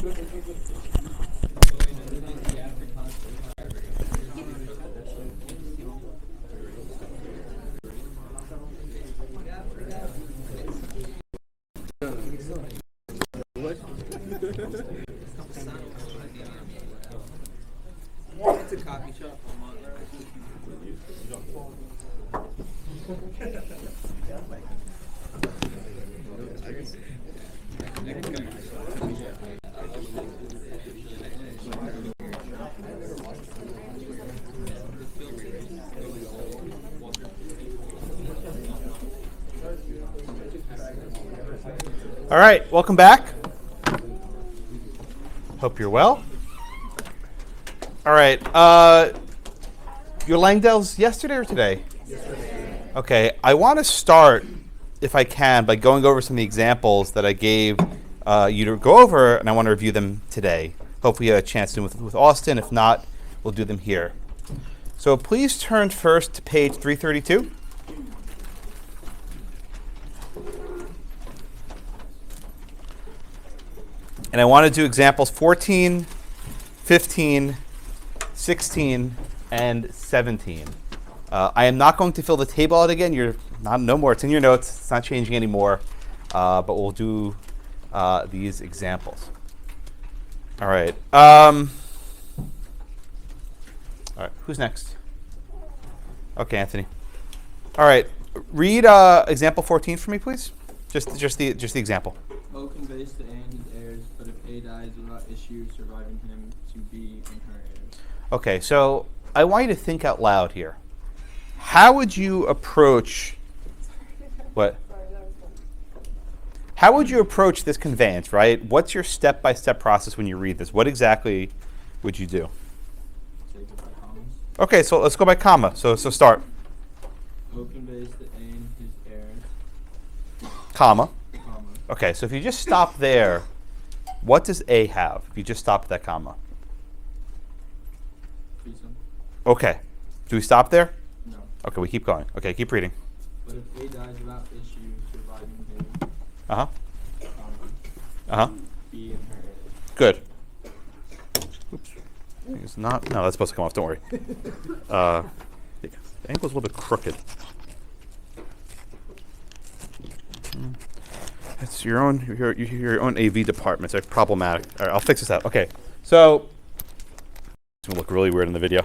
It's a coffee shop on Monroe. All right, welcome back. Hope you're well. All right, your Langdells yesterday or today? Yesterday. Okay, I want to start, if I can, by going over some of the examples that I gave you to go over, and I want to review them today. Hopefully you had a chance to do them with Austin. If not, we'll do them here. So please turn first to page 332. And I want to do examples 14, 15, 16, and 17. I am not going to fill the table out again. No more. It's in your notes. It's not changing anymore. But we'll do these examples. All right. All right. Who's next? Okay, Anthony. All right. Read example 14 for me, please. Just the example. O conveys to A and his heirs, but if A dies without issue surviving him, to B and her heirs. Okay, so I want you to think out loud here. How would you approach what? How would you approach this conveyance, right? What's your step-by-step process when you read this? What exactly would you do? Take it by commas. Okay, so let's go by comma. So start. O conveys to A and his heirs, Comma. comma. Okay, so if you just stop there, what does A have? If you just stop at that comma. Threesome. Okay. Do we stop there? No. Okay, we keep going. Okay, keep reading. But if A dies without issue surviving him, Uh-huh. comma, Uh-huh. B and her heirs. Good. Oops. It's not. No, that's supposed to come off. Don't worry. The ankle's a little bit crooked. It's your own AV department. It's problematic. All right, I'll fix this out. Okay, so it's gonna look really weird in the video.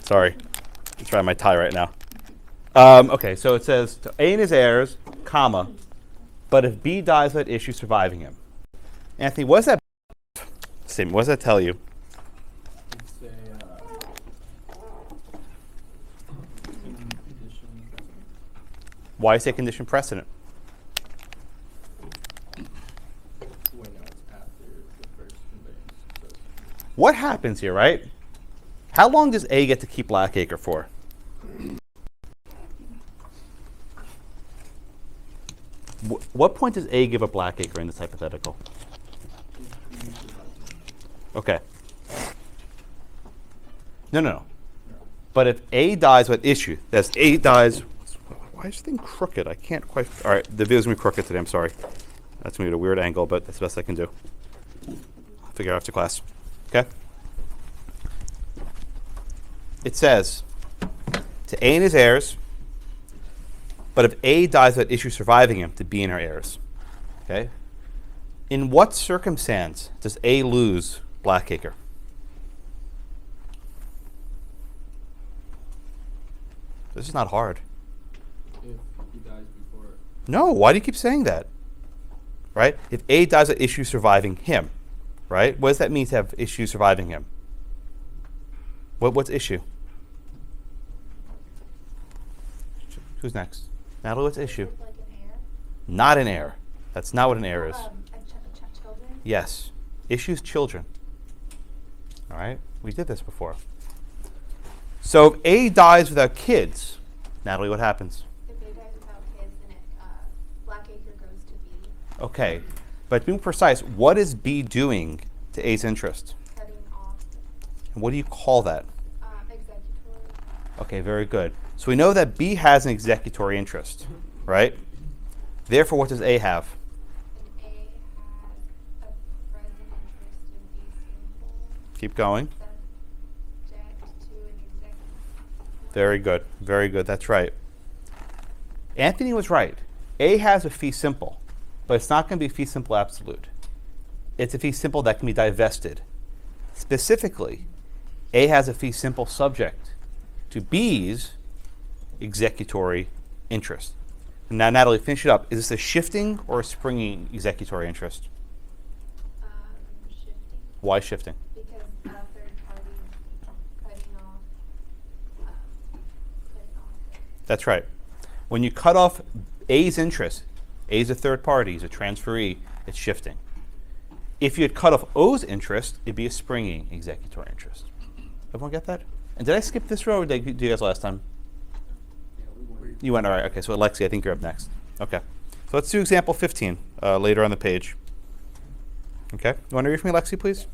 Sorry, I'm trying my tie right now. Okay, so it says to A and his heirs, comma, but if B dies without issue surviving him. Anthony, what does that statement? What does that tell you? It's condition. Why say condition precedent? Wait, no, it's after the first conveyance. So What happens here, right? How long does A get to keep Blackacre for? What point does A give up Blackacre in this hypothetical? Okay. No. But if A dies with issue, that's A dies. Why is this thing crooked? I can't quite. All right, the video's gonna be crooked today. I'm sorry. That's gonna be at a weird angle, but that's the best I can do. I'll figure out after class. Okay. It says to A and his heirs, but if A dies without issue surviving him, to B and her heirs. Okay. In what circumstance does A lose Blackacre? This is not hard. if he dies before, No, why do you keep saying that? Right? If A dies without issue surviving him, right? What does that mean to have issue surviving him? What's issue? Who's next? Natalie, what's issue? Like an heir? Not an heir. That's not what an heir is. Children? Yes. Issue's children. All right? We did this before. So if A dies without kids, Natalie, what happens? If A dies without kids, then Blackacre goes to B, Okay. But being precise, what is B doing to A's interest? cutting off And what do you call that? executory. Okay, very good. So we know that B has an executory interest, right? Therefore, what does A have? And A has a Keep going. Subject to an executive. Very good. Very good. That's right. Anthony was right. A has a fee simple, but it's not going to be fee simple absolute. It's a fee simple that can be divested. Specifically, A has a fee simple subject to B's executory interest. Now, Natalie, finish it up. Is this a shifting or a springing executory interest? Shifting. Why shifting? Because a third party cutting off. That's right. When you cut off A's interest, A's a third party, he's a transferee, it's shifting. If you had cut off O's interest, it'd be a springing executory interest. Everyone get that? And did I skip this row or did I do you guys last time? You went, all right. Okay, so Alexi, I think you're up next. Okay. So let's do example 15 later on the page. Okay. You want to read for me, Alexi, please?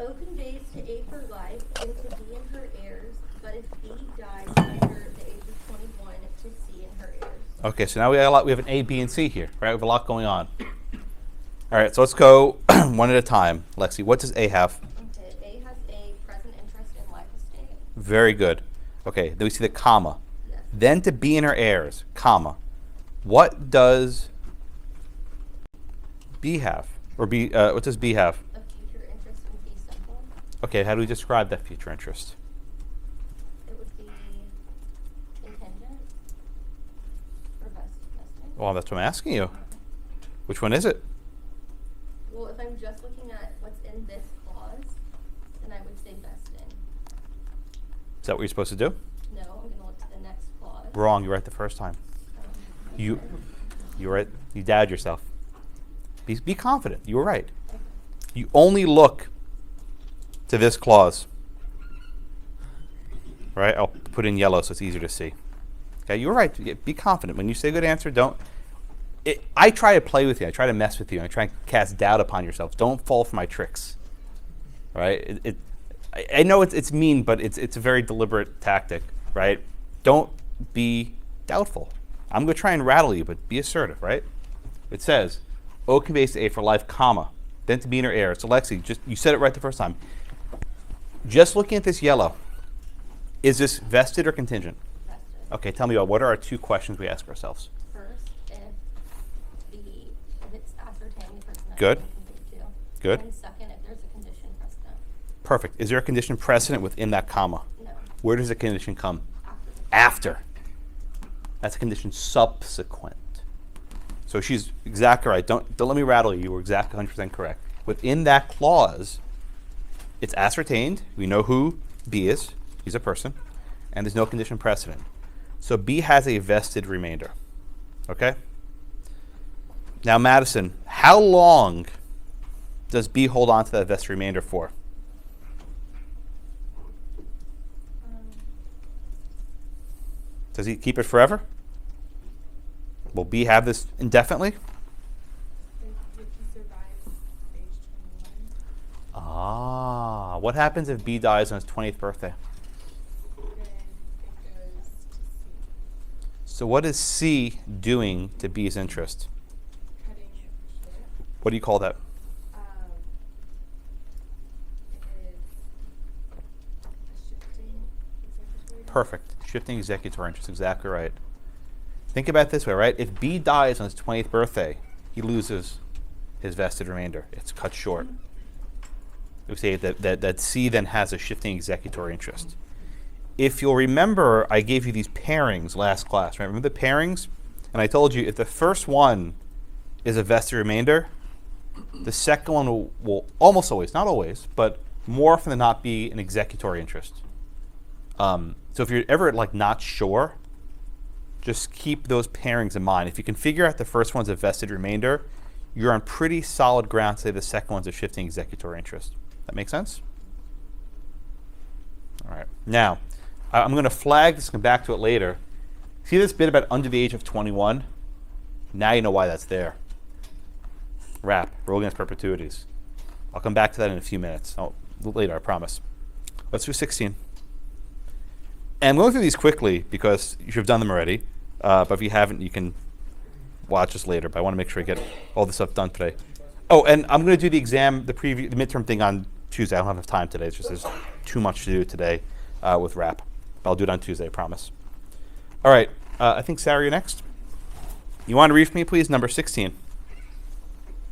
O conveys to A for life and to B and her heirs, but if B dies under the age of 21, to C and her heirs. Okay, so now we have an A, B, and C here, right? We have a lot going on. All right, so let's go one at a time. Lexi, what does A have? Okay, A has a present interest in life estate. Very good. Okay, then we see the comma. Yes. Then to B and her heirs, comma. What does B have? Or B? What does B have? A future interest in fee simple. Okay, how do we describe that future interest? It would be contingent or vesting. Well, that's what I'm asking you. Which one is it? Well, if I'm just looking at what's in this clause, then I would say vesting. Is that what you're supposed to do? No, I'm going to look to the next clause. Wrong. You're right the first time. Um, You're right. You doubted yourself. Be confident. You were right. okay. You only look to this clause. Right? I'll put it in yellow so it's easier to see. Okay, you were right. Be confident. When you say a good answer, don't. I try to play with you. I try to mess with you. I try to cast doubt upon yourself. Don't fall for my tricks. Right? I know it's mean, but it's a very deliberate tactic. Right? Don't be doubtful. I'm going to try and rattle you, but be assertive. Right? It says, O conveys to A for life, comma, then to B and her heirs. So Lexi, you said it right the first time. Just looking at this yellow, is this vested or contingent? Vested. Okay, tell me what are our two questions we ask ourselves? First, if it's ascertained the person that Good. it's conveyed to. Good. And second, if there's a condition precedent. Perfect. Is there a condition precedent within that comma? No. Where does the condition come? After. After. That's a condition subsequent. So she's exactly right. Don't let me rattle you. You were exactly 100% correct. Within that clause, it's ascertained. We know who B is. He's a person. And there's no condition precedent. So B has a vested remainder. Okay? Now, Madison, how long does B hold on to that vested remainder for? Does he keep it forever? Will B have this indefinitely? If he survives age 21, Ah, what happens if B dies on his 20th birthday? then it goes to C, So what is C doing to B's interest? cutting it short. What do you call that? It is a shifting executory. Perfect. Shifting executory interest. Exactly right. Think about it this way, right? If B dies on his 20th birthday, he loses his vested remainder. It's cut short. We say that C then has a shifting executory interest. If you'll remember, I gave you these pairings last class. Right? Remember the pairings? And I told you if the first one is a vested remainder, the second one will almost always, not always, but more often than not be an executory interest. So if you're ever not sure, just keep those pairings in mind. If you can figure out the first one's a vested remainder, you're on pretty solid ground to say the second one's a shifting executory interest. That make sense? All right. Now, I'm going to flag this and come back to it later. See this bit about under the age of 21? Now you know why that's there. RAP, rule against perpetuities. I'll come back to that in a few minutes. Later, I promise. Let's do 16. And I'm going through these quickly because you should have done them already. But if you haven't, you can watch us later. But I want to make sure I get all this stuff done today. Oh, and I'm going to do the exam, the midterm thing on Tuesday. I don't have enough time today. It's just there's too much to do today with rap. I'll do it on Tuesday, I promise. All right. I think, Sarah, you're next. You want to read for me, please? Number 16.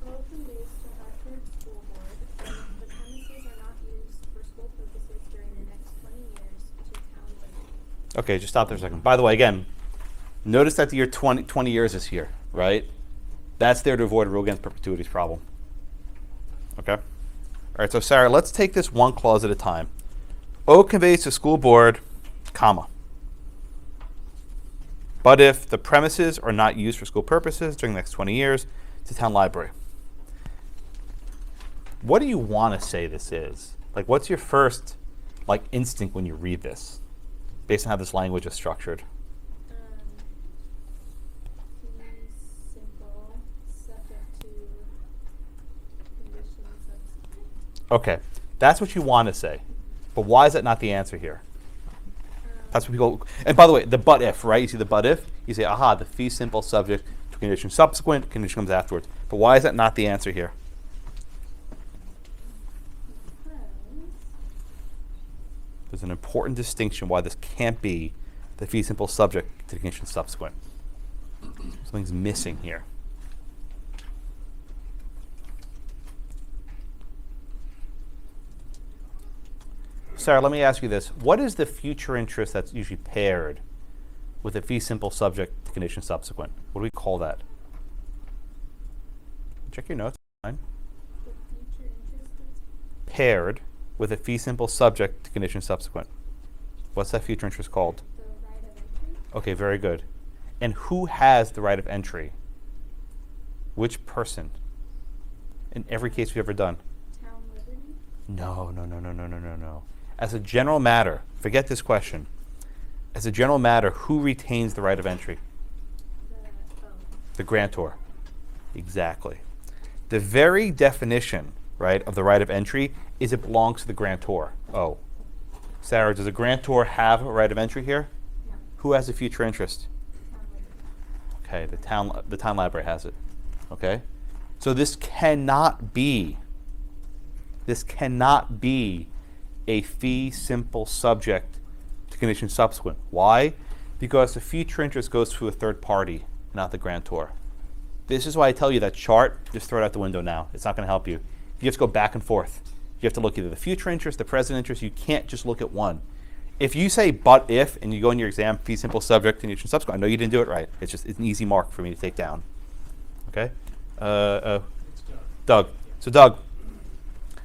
Open days to Hartford School Board. The premises are not used for school purposes during the next 20 years to town limit. Okay, just stop there a second. By the way, again, notice that the year 20 years is here, right? That's there to avoid a rule against perpetuities problem. Okay? All right, so Sarah, let's take this one clause at a time. O conveys to school board, comma. But if the premises are not used for school purposes during the next 20 years, to town library. What do you want to say this is? Like, what's your first, like, instinct when you read this, based on how this language is structured? Fee simple, subject to conditions subsequent. Okay, that's what you want to say. But why is that not the answer here? That's what people, and by the way, the but if, right? You see the but if? You say, aha, the fee simple subject to condition subsequent, condition comes afterwards. But why is that not the answer here? There's an important distinction why this can't be the fee simple subject to the condition subsequent. Something's missing here. Sarah, let me ask you this. What is the future interest that's usually paired with a fee simple subject to condition subsequent? What do we call that? Check your notes. Fine. The future interest is Paired with a fee simple subject to condition subsequent. What's that future interest called? the right of entry. Okay, very good. And who has the right of entry? Which person? In every case we've ever done. Town liberty. No. As a general matter, forget this question. As a general matter, who retains the right of entry? The grantor. Exactly. The very definition, right, of the right of entry is it belongs to the grantor. Oh. Sarah, does a grantor have a right of entry here? No. Who has a future interest? Town liberty. Okay, the town library has it. Okay? So this cannot be a fee simple subject to condition subsequent. Why? Because the future interest goes to a third party, not the grantor. This is why I tell you that chart, just throw it out the window now. It's not going to help you. You have to go back and forth. You have to look either the future interest, the present interest. You can't just look at one. If you say but if, and you go in your exam, fee simple subject to condition subsequent, I know you didn't do it right. It's an easy mark for me to take down. Okay? Doug. So Doug,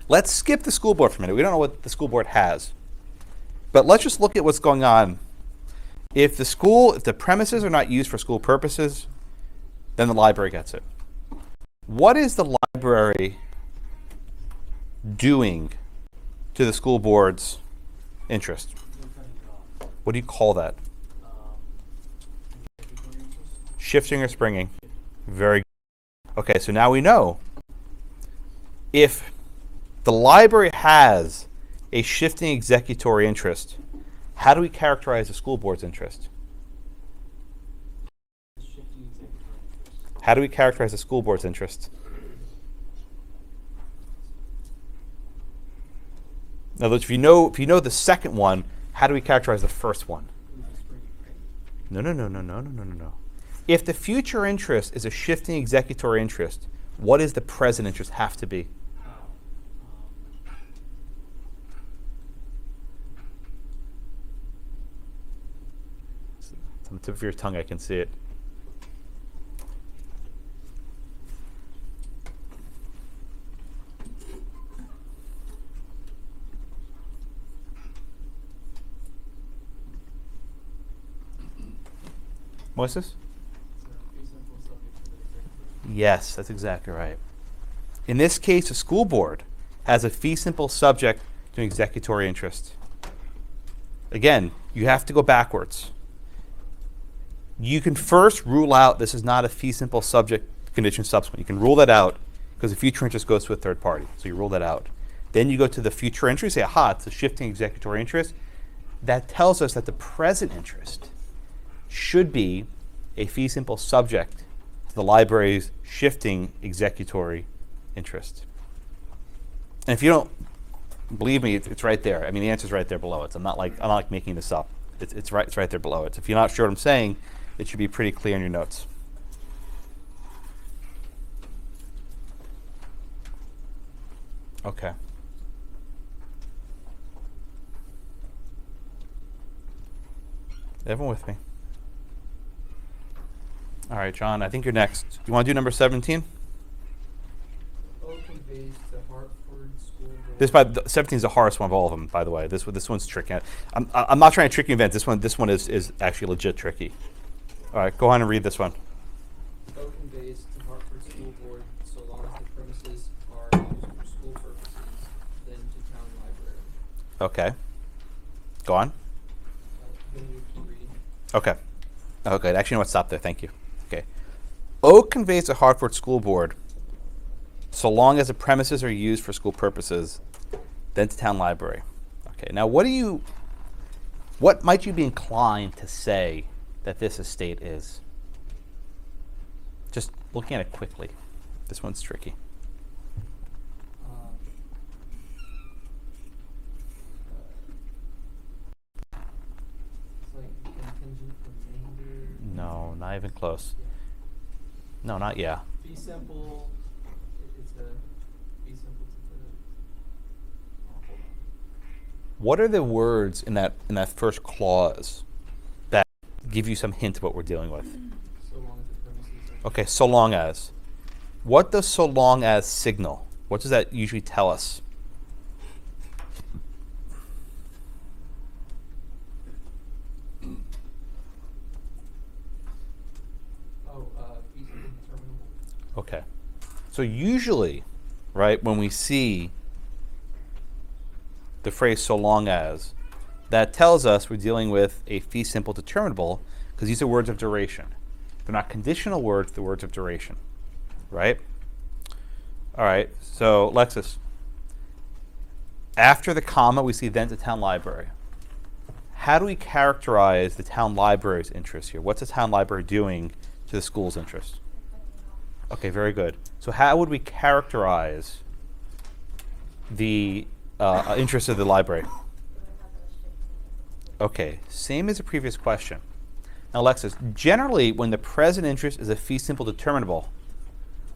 let's skip the school board for a minute. We don't know what the school board has. But let's just look at what's going on. If the premises are not used for school purposes, then the library gets it. What is the library doing to the school board's interest? What do you call that? Shifting or springing? Very good. Okay, so now we know. If the library has a shifting executory interest, how do we characterize the school board's interest? How do we characterize the school board's interest? In other words, if you know the second one, how do we characterize the first one? No. If the future interest is a shifting executory interest, what does the present interest have to be? It's on the tip of your tongue, I can see it. Moises? Yes, that's exactly right. In this case, a school board has a fee simple subject to an executory interest. Again, you have to go backwards. You can first rule out this is not a fee simple subject condition subsequent. You can rule that out because the future interest goes to a third party. So you rule that out. Then you go to the future interest, say, aha, it's a shifting executory interest. That tells us that the present interest should be a fee simple subject to the library's shifting executory interest. And if you don't Believe me, it's right there. I mean, the answer's right there below it. I'm not like making this up. It's right there below it. If you're not sure what I'm saying, it should be pretty clear in your notes. Okay. Everyone with me? All right, John, I think you're next. You want to do number 17? O conveys to Hartford School Board. This 17 is the hardest one of all of them, by the way. This one's tricky. I'm not trying to trick you, event. This one is actually legit tricky. All right, go on and read this one. O conveys to Hartford School Board so long as the premises are used for school purposes, then to town library. Okay. Go on. Then you keep reading. Okay. Okay. Actually, you know what? Stop there. Thank you. Okay. O conveys to Hartford School Board so long as the premises are used for school purposes, then to town library. Okay. Now, what might you be inclined to say that this estate is? Just looking at it quickly. This one's tricky. It's like contingent remainder. No, not even close. No, not yeah. Fee simple. It's a fee simple to the. Oh, hold on. What are the words in that first clause that give you some hint of what we're dealing with? So long as the premises are. Okay, so long as. What does so long as signal? What does that usually tell us? Feasible determinable. Okay. So usually, right, when we see the phrase so long as, that tells us we're dealing with a fee simple determinable because these are words of duration. They're not conditional words, they're words of duration. Right? All right, so Lexus. After the comma, we see then to town library. How do we characterize the town library's interest here? What's the town library doing to the school's interest? Okay, very good. So how would we characterize the interest of the library? Okay, same as the previous question. Now, Alexis, generally, when the present interest is a fee simple determinable,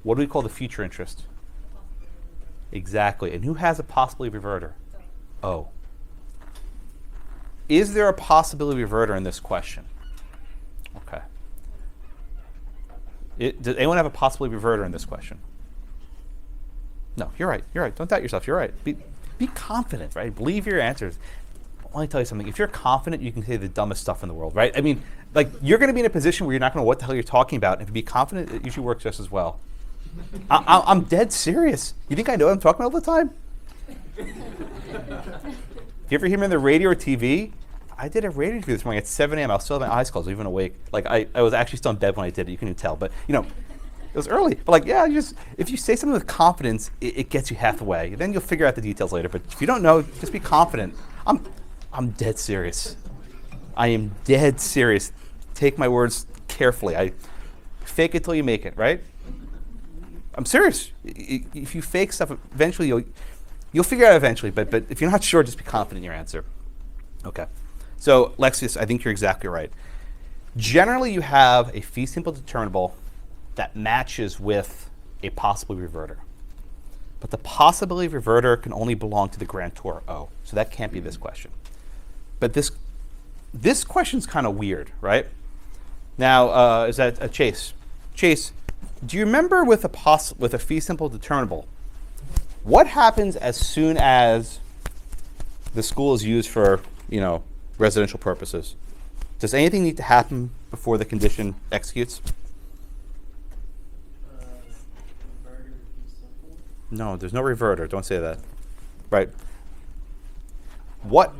what do we call the future interest? Exactly. And who has a possibility reverter? O. Is there a possibility reverter in this question? Okay. Does anyone have a possibility reverter in this question? No, you're right. You're right. Don't doubt yourself. You're right. Be confident, right? Believe your answers. Let me tell you something. If you're confident, you can say the dumbest stuff in the world, right? I mean, like, you're going to be in a position where you're not going to know what the hell you're talking about. And if you be confident, it usually works just as well. I'm dead serious. You think I know what I'm talking about all the time? You ever hear me on the radio or TV? I did a radio interview this morning at 7 a.m. I was still have my eyes closed, even awake. Like, I was actually still in bed when I did it. You couldn't even tell. But, you know, it was early. But, like, yeah, if you say something with confidence, it gets you halfway. Then you'll figure out the details later. But if you don't know, just be confident. I'm dead serious. I am dead serious. Take my words carefully. I fake it till you make it, right? I'm serious. If you fake stuff, eventually you'll figure it out eventually. But if you're not sure, just be confident in your answer. Okay. So, Lexius, I think you're exactly right. Generally, you have a fee simple determinable that matches with a possibility reverter. But the possibility reverter can only belong to the grantor O. So that can't be this question. But this question's kind of weird, right? Now, is that Chase? Chase, do you remember with a fee simple determinable, what happens as soon as the school is used for, residential purposes? Does anything need to happen before the condition executes? Reverter fee simple. No, there's no reverter. Don't say that. Right. What?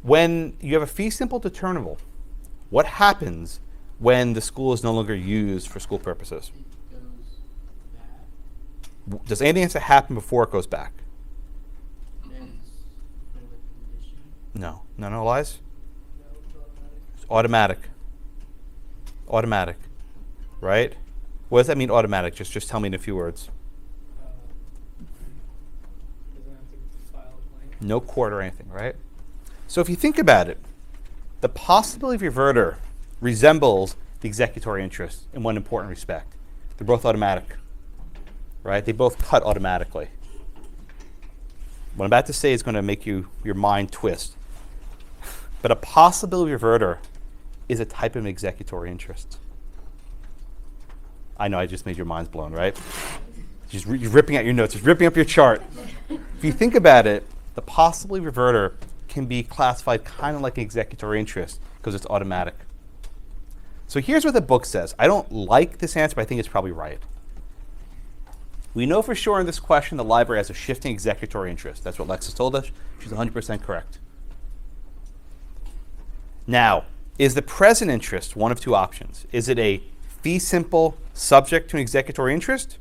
When you have a fee simple determinable, what happens when the school is no longer used for school purposes? It goes back. Does anything have to happen before it goes back? Ends for the condition. No. No, Elias? No, it's It's automatic. Automatic. Right? What does that mean, automatic? Just tell me in a few words. Doesn't have No court or anything, right? So if you think about it, the possibility of reverter resembles the executory interest in one important respect. They're both automatic, right? They both cut automatically. What I'm about to say is going to make your mind twist. But a possibility reverter is a type of executory interest. I know I just made your minds blown, right? You're ripping out your notes, just ripping up your chart. If you think about it, the possibility reverter can be classified kind of like an executory interest because it's automatic. So here's what the book says. I don't like this answer, but I think it's probably right. We know for sure in this question the library has a shifting executory interest. That's what Lexis told us. She's 100% correct. Now, is the present interest one of two options? Is it a fee simple subject to an executory interest?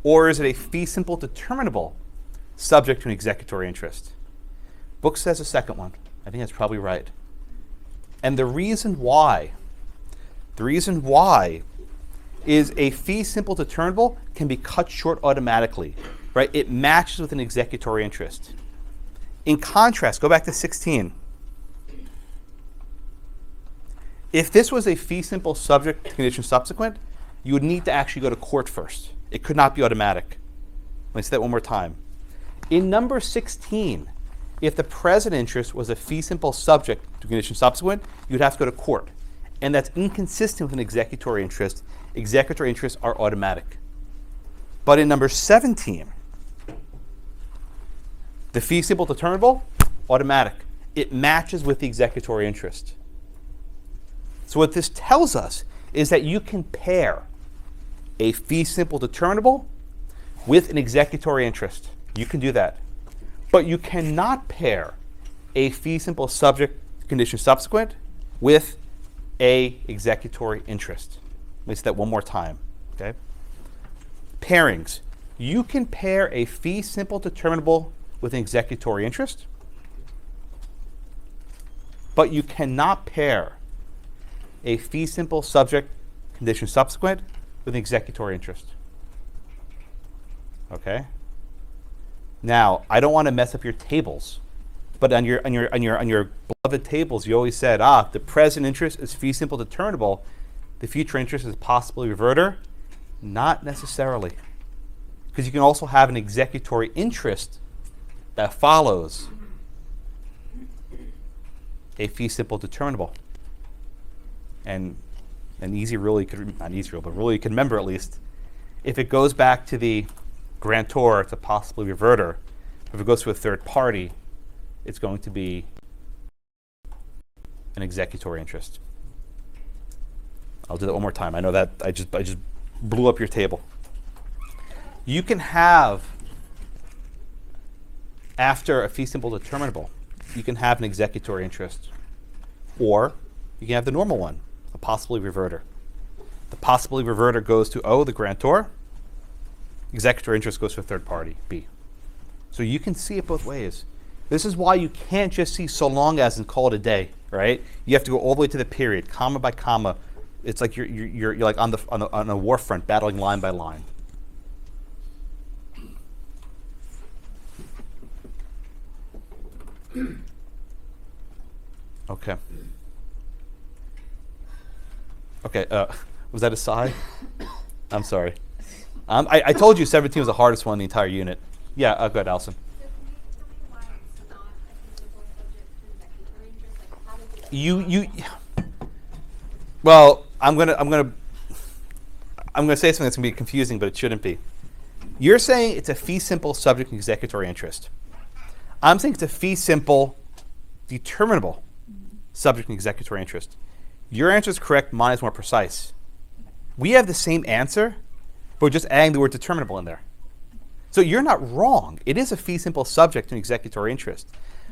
Or is it a fee simple determinable subject to an executory interest? Book says the second one. I think that's probably right. And the reason why is a fee simple determinable can be cut short automatically, right? It matches with an executory interest. In contrast, go back to 16. If this was a fee simple subject to condition subsequent, you would need to actually go to court first. It could not be automatic. Let me say that one more time. In number 16, if the present interest was a fee simple subject to condition subsequent, you'd have to go to court. And that's inconsistent with an executory interest. Executory interests are automatic. But in number 17, the fee simple determinable, automatic. It matches with the executory interest. So what this tells us is that you can pair a fee simple determinable with an executory interest. You can do that. But you cannot pair a fee simple subject condition subsequent with a executory interest. Let me say that one more time. Okay? Pairings. You can pair a fee simple determinable with an executory interest, but you cannot pair a fee simple subject condition subsequent with an executory interest. Okay? Now, I don't want to mess up your tables, but on your beloved tables, you always said, the present interest is fee simple determinable, the future interest is possibly reverter. Not necessarily, because you can also have an executory interest that follows a fee simple determinable. And easy rule, not easy rule, but rule you can remember at least, if it goes back to the grantor, it's a possibly reverter. If it goes to a third party, it's going to be an executory interest. I'll do that one more time. I know that I just blew up your table. You can have, after a fee simple determinable, you can have an executory interest, or you can have the normal one, a possibly reverter. The possibly reverter goes to O, the grantor. Executory interest goes to a third party, B. So you can see it both ways. This is why you can't just see so long as and call it a day, right? You have to go all the way to the period, comma by comma. It's like you're like on a war front, battling line by line. Okay. Okay. Was that a sigh? I'm sorry. I told you 17 was the hardest one in the entire unit. Yeah. Go ahead, Allison. So can you tell me why it's not a feasible subject to executory interest? Like, how does it Well, I'm gonna say something that's gonna be confusing, but it shouldn't be. You're saying it's a fee simple subject to executory interest. I'm saying it's a fee simple determinable subject to executory interest. Your answer is correct. Mine is more precise. We have the same answer, but we're just adding the word determinable in there. So you're not wrong. It is a fee simple subject to an executory interest.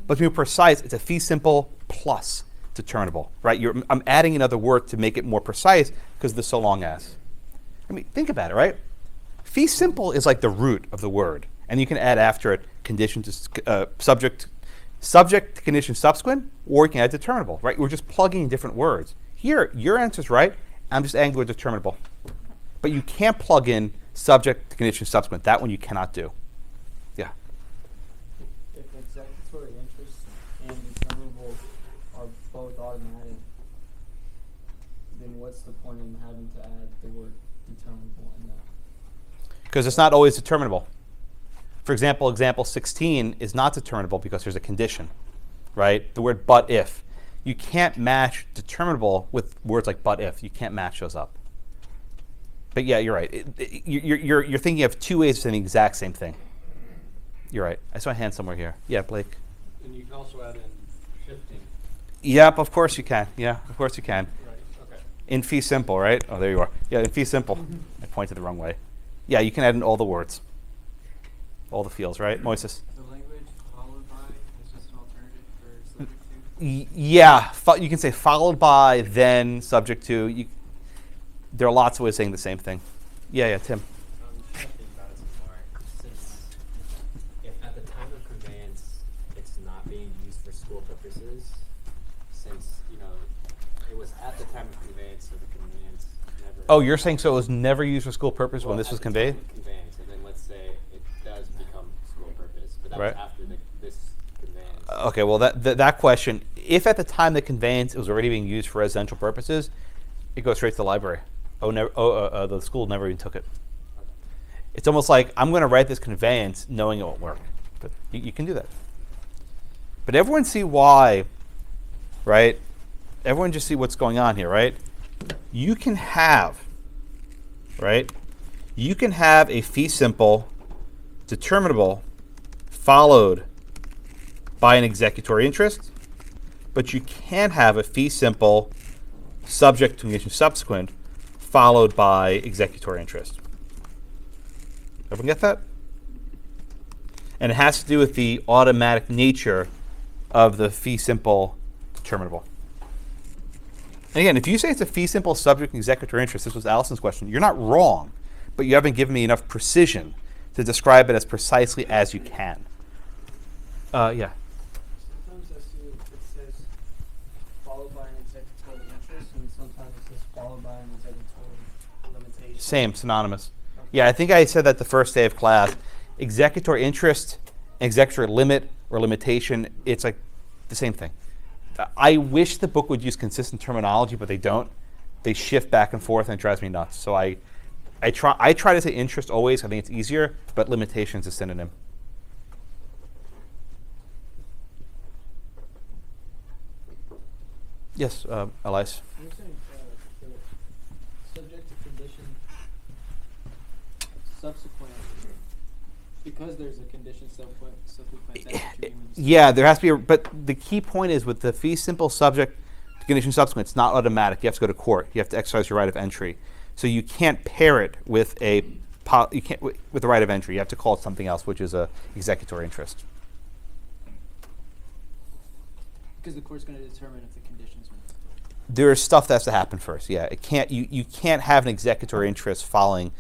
But to be precise, it's a fee simple plus determinable, right? I'm adding another word to make it more precise because of the so long as. I mean, think about it, right? Fee simple is like the root of the word. And you can add after it condition to subject to condition subsequent, or you can add determinable, right? We're just plugging in different words. Here, your answer is right. I'm just adding the word determinable. But you can't plug in subject to condition subsequent. That one you cannot do. Yeah. If it's executory interest and determinable are both automatic, then what's the point in having to add the word determinable in that? Because it's not always determinable. For example, example 16 is not determinable because there's a condition, right? The word but if. You can't match determinable with words like but if. You can't match those up. But yeah, you're right. You're thinking of two ways of saying the exact same thing. You're right. I saw a hand somewhere here. Yeah, Blake. And you can also add in shifting. Yep, of course you can. Yeah, of course you can. Right, okay. In fee simple, right? Oh, there you are. Yeah, in fee simple. I pointed the wrong way. Yeah, you can add in all the words. All the fields, right? Moises? The language followed by is just an alternative for subject to? Yeah, you can say followed by, then, subject to. There are lots of ways of saying the same thing. Yeah, Tim. Just to think about it some more, since if at the time of conveyance it's not being used for school purposes, since, it was at the time of conveyance, so the conveyance never... Oh, you're saying so it was never used for school purpose when this was at the conveyed? time of conveyance, and then let's say it does become school purpose, but that Right. was after this conveyance. Okay, well, that question, if at the time the conveyance it was already being used for residential purposes, it goes straight to the library. The school never even took it. It's almost like I'm going to write this conveyance knowing it won't work. But you can do that. But everyone see why, right? Everyone just see what's going on here, right? You can have, right? You can have a fee simple determinable followed by an executory interest, but you can't have a fee simple subject to condition subsequent followed by executory interest. Everyone get that? And it has to do with the automatic nature of the fee simple determinable. And again, if you say it's a fee simple subject and executory interest, this was Allison's question, you're not wrong, but you haven't given me enough precision to describe it as precisely as you can. Yeah. Sometimes I see it says followed by an executory interest, and sometimes it says followed by an executory limitation. Same, synonymous. Yeah, I think I said that the first day of class. Executory interest, executory limit or limitation, it's like the same thing. I wish the book would use consistent terminology, but they don't. They shift back and forth, and it drives me nuts. So I try to say interest always. I think it's easier, but limitation is a synonym. Yes, Elias. You're saying the subject to condition subsequent, because there's a condition subsequent, that's what you mean when you say Yeah, there has to be, but the key point is with the fee simple subject to condition subsequent, it's not automatic. You have to go to court. You have to exercise your right of entry. So you can't pair it with with the right of entry. You have to call it something else, which is a executory interest. because the court's going to determine if the conditions are met. There's stuff that has to happen first. Yeah, it can't. You can't have an executory interest following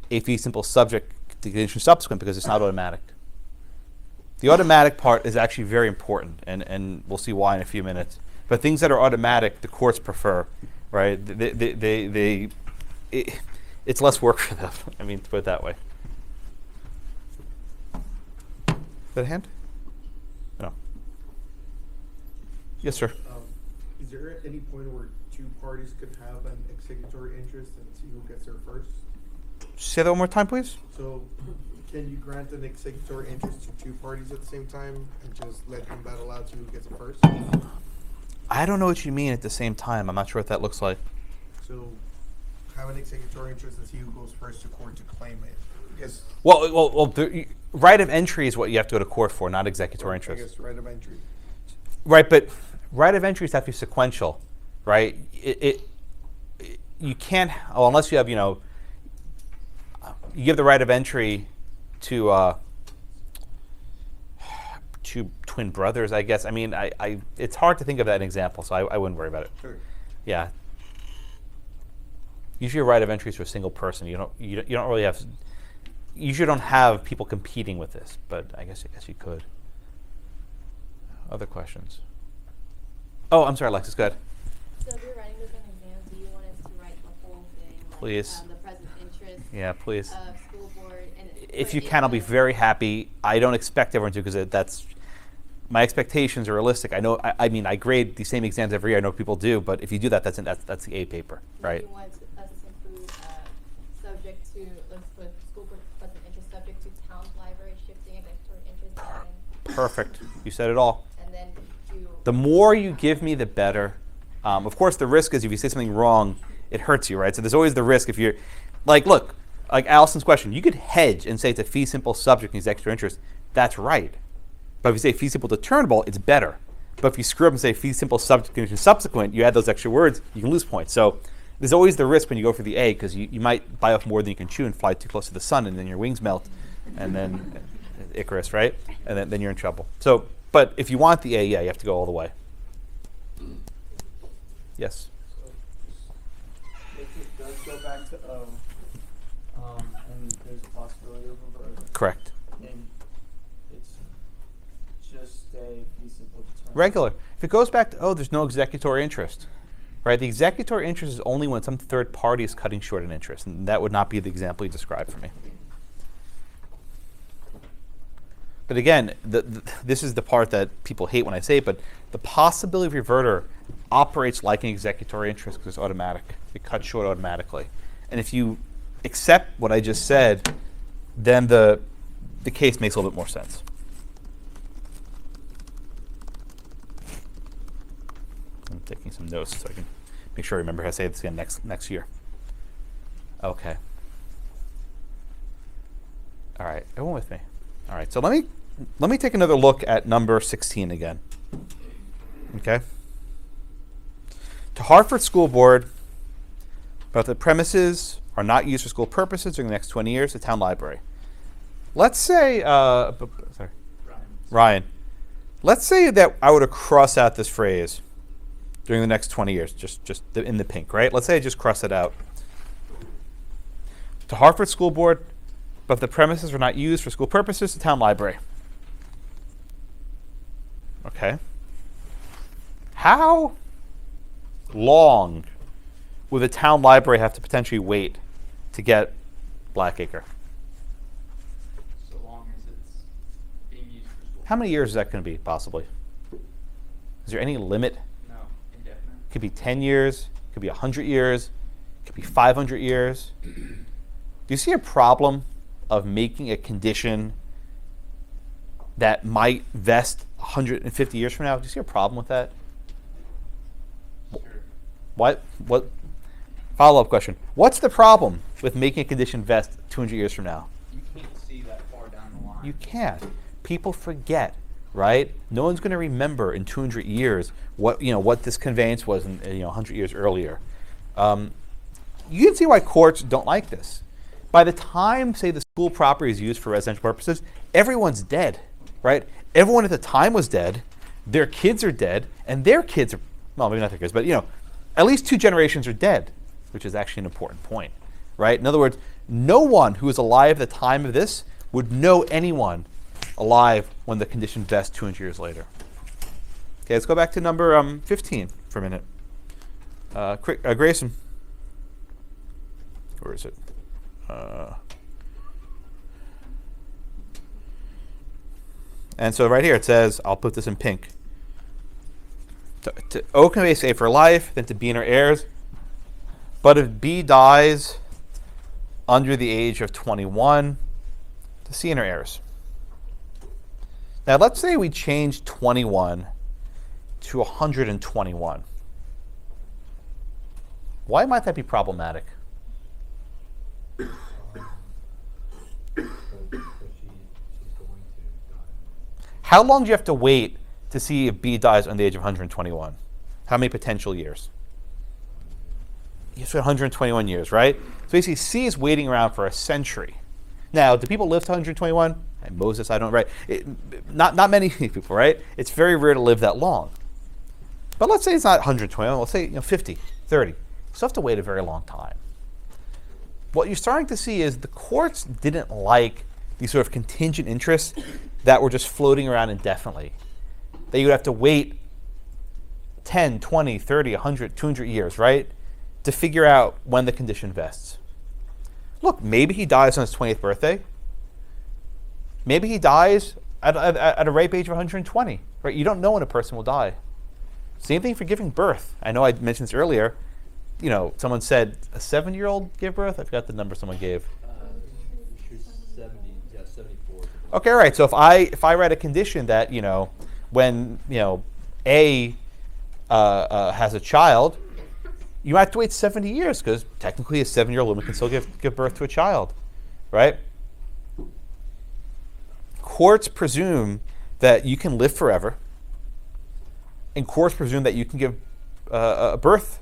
a fee simple subject to condition subsequent because it's not automatic. The automatic part is actually very important, and we'll see why in a few minutes. But things that are automatic, the courts prefer, right? It's less work for them. I mean, to put it that way. Is that a hand? No. Yes, sir. Is there any point where two parties could have an executory interest and see who gets there first? Say that one more time, please. So, can you grant an executory interest to two parties at the same time and just let them battle out to who gets it first? I don't know what you mean at the same time. I'm not sure what that looks like. So, have an executory interest and see who goes first to court to claim it. Yes. Well, the right of entry is what you have to go to court for, not executory I interest. guess right of entry. Right, but right of entry is have to be sequential, right? You can't, unless you have, you give the right of entry to twin brothers, I guess. I mean, it's hard to think of that in example, so I wouldn't worry about it. Sure. Yeah. Usually, a right of entry is for a single person. You don't really have. You usually don't have people competing with this, but I guess you could. Other questions? Oh, I'm sorry, Alexis. Go ahead. So if you're writing this in exams, do you want us to write the whole thing? Like, Please. the present interest Yeah, please. of school board. And If put you it can, I'll in be the- very happy. I don't expect everyone to because that's my expectations are realistic. I know. I mean, I grade the same exams every year. I know people do, but if you do that, that's the A paper, right? You want us to include subject to, let's put school plus an interest subject to town library shifting executory interest and Perfect. You said it all. then do The more you give me, the better. Of course, the risk is if you say something wrong, it hurts you, right? So there's always the risk if you're, like, look, like Allison's question, you could hedge and say it's a fee simple subject and executory interest. That's right. But if you say fee simple determinable, it's better. But if you screw up and say fee simple subject condition subsequent, you add those extra words, you can lose points. So there's always the risk when you go for the A, because you might bite off more than you can chew and fly too close to the sun, and then your wings melt, and then Icarus, right? And then you're in trouble. So, but if you want the A, yeah, you have to go all the way. Yes. So if it does go back to O, and there's a possibility of reversion, Correct. and it's just a fee simple determinable. Regular. If it goes back to O, there's no executory interest. Right? The executory interest is only when some third party is cutting short an interest, and that would not be the example you described for me. But again, this is the part that people hate when I say it, but the possibility of reverter operates like an executory interest because it's automatic. It cuts short automatically. And if you accept what I just said, then the case makes a little bit more sense. I'm taking some notes so I can make sure I remember how to say this again next year. Okay. All right, everyone with me? All right, so let me take another look at number 16 again. Okay. To Hartford School Board, but the premises are not used for school purposes during the next 20 years, the town library. Let's say, sorry, Ryan. Let's say that I would have crossed out this phrase during the next 20 years, just in the pink, right? Let's say I just cross it out. To Hartford School Board, but the premises are not used for school purposes, the town library. Okay. How long would the town library have to potentially wait to get Blackacre? So long as it's being used for school. How many years is that going to be, possibly? Is there any limit? No, indefinite. It could be 10 years, it could be 100 years, it could be 500 years. Do you see a problem of making a condition that might vest 150 years from now? Do you see a problem with that? Sure. What follow-up question. What's the problem with making a condition vest 200 years from now? You can't see that far down the line. You can't. People forget, right? No one's going to remember in 200 years what this conveyance was in 100 years earlier. You can see why courts don't like this. By the time, say, the school property is used for residential purposes, everyone's dead, right? Everyone at the time was dead. Their kids are dead, and their kids are, well, maybe not their kids, but at least 2 generations are dead, which is actually an important point, right? In other words, no one who was alive at the time of this would know anyone alive when the condition vests 200 years later. Okay, let's go back to number 15 for a minute. Grayson. Where is it? And so right here it says, I'll put this in pink. To O conveys A for life, then to B and her heirs. But if B dies under the age of 21, to C and her heirs. Now let's say we change 21 to 121. Why might that be problematic? How long do you have to wait to see if B dies on the age of 121? How many potential years? You have 121 years, right? So basically, C is waiting around for a century. Now, do people live to 121? And Moses, I don't, right? Not many people, right? It's very rare to live that long. But let's say it's not 121. Let's say 50, 30. You still have to wait a very long time. What you're starting to see is the courts didn't like these sort of contingent interests that were just floating around indefinitely. That you would have to wait 10, 20, 30, 100, 200 years, right? To figure out when the condition vests. Look, maybe he dies on his 20th birthday. Maybe he dies at a ripe age of 120. right? You don't know when a person will die. Same thing for giving birth. I know I mentioned this earlier. You know, someone said a 7-year-old gave birth. I forgot the number someone gave. She was 74. Okay, all right. So if I write a condition that, you know, when, you know, A has a child, you might have to wait 70 years because technically a 7-year-old woman can still give birth to a child, right? Courts presume that you can live forever, and courts presume that you can give birth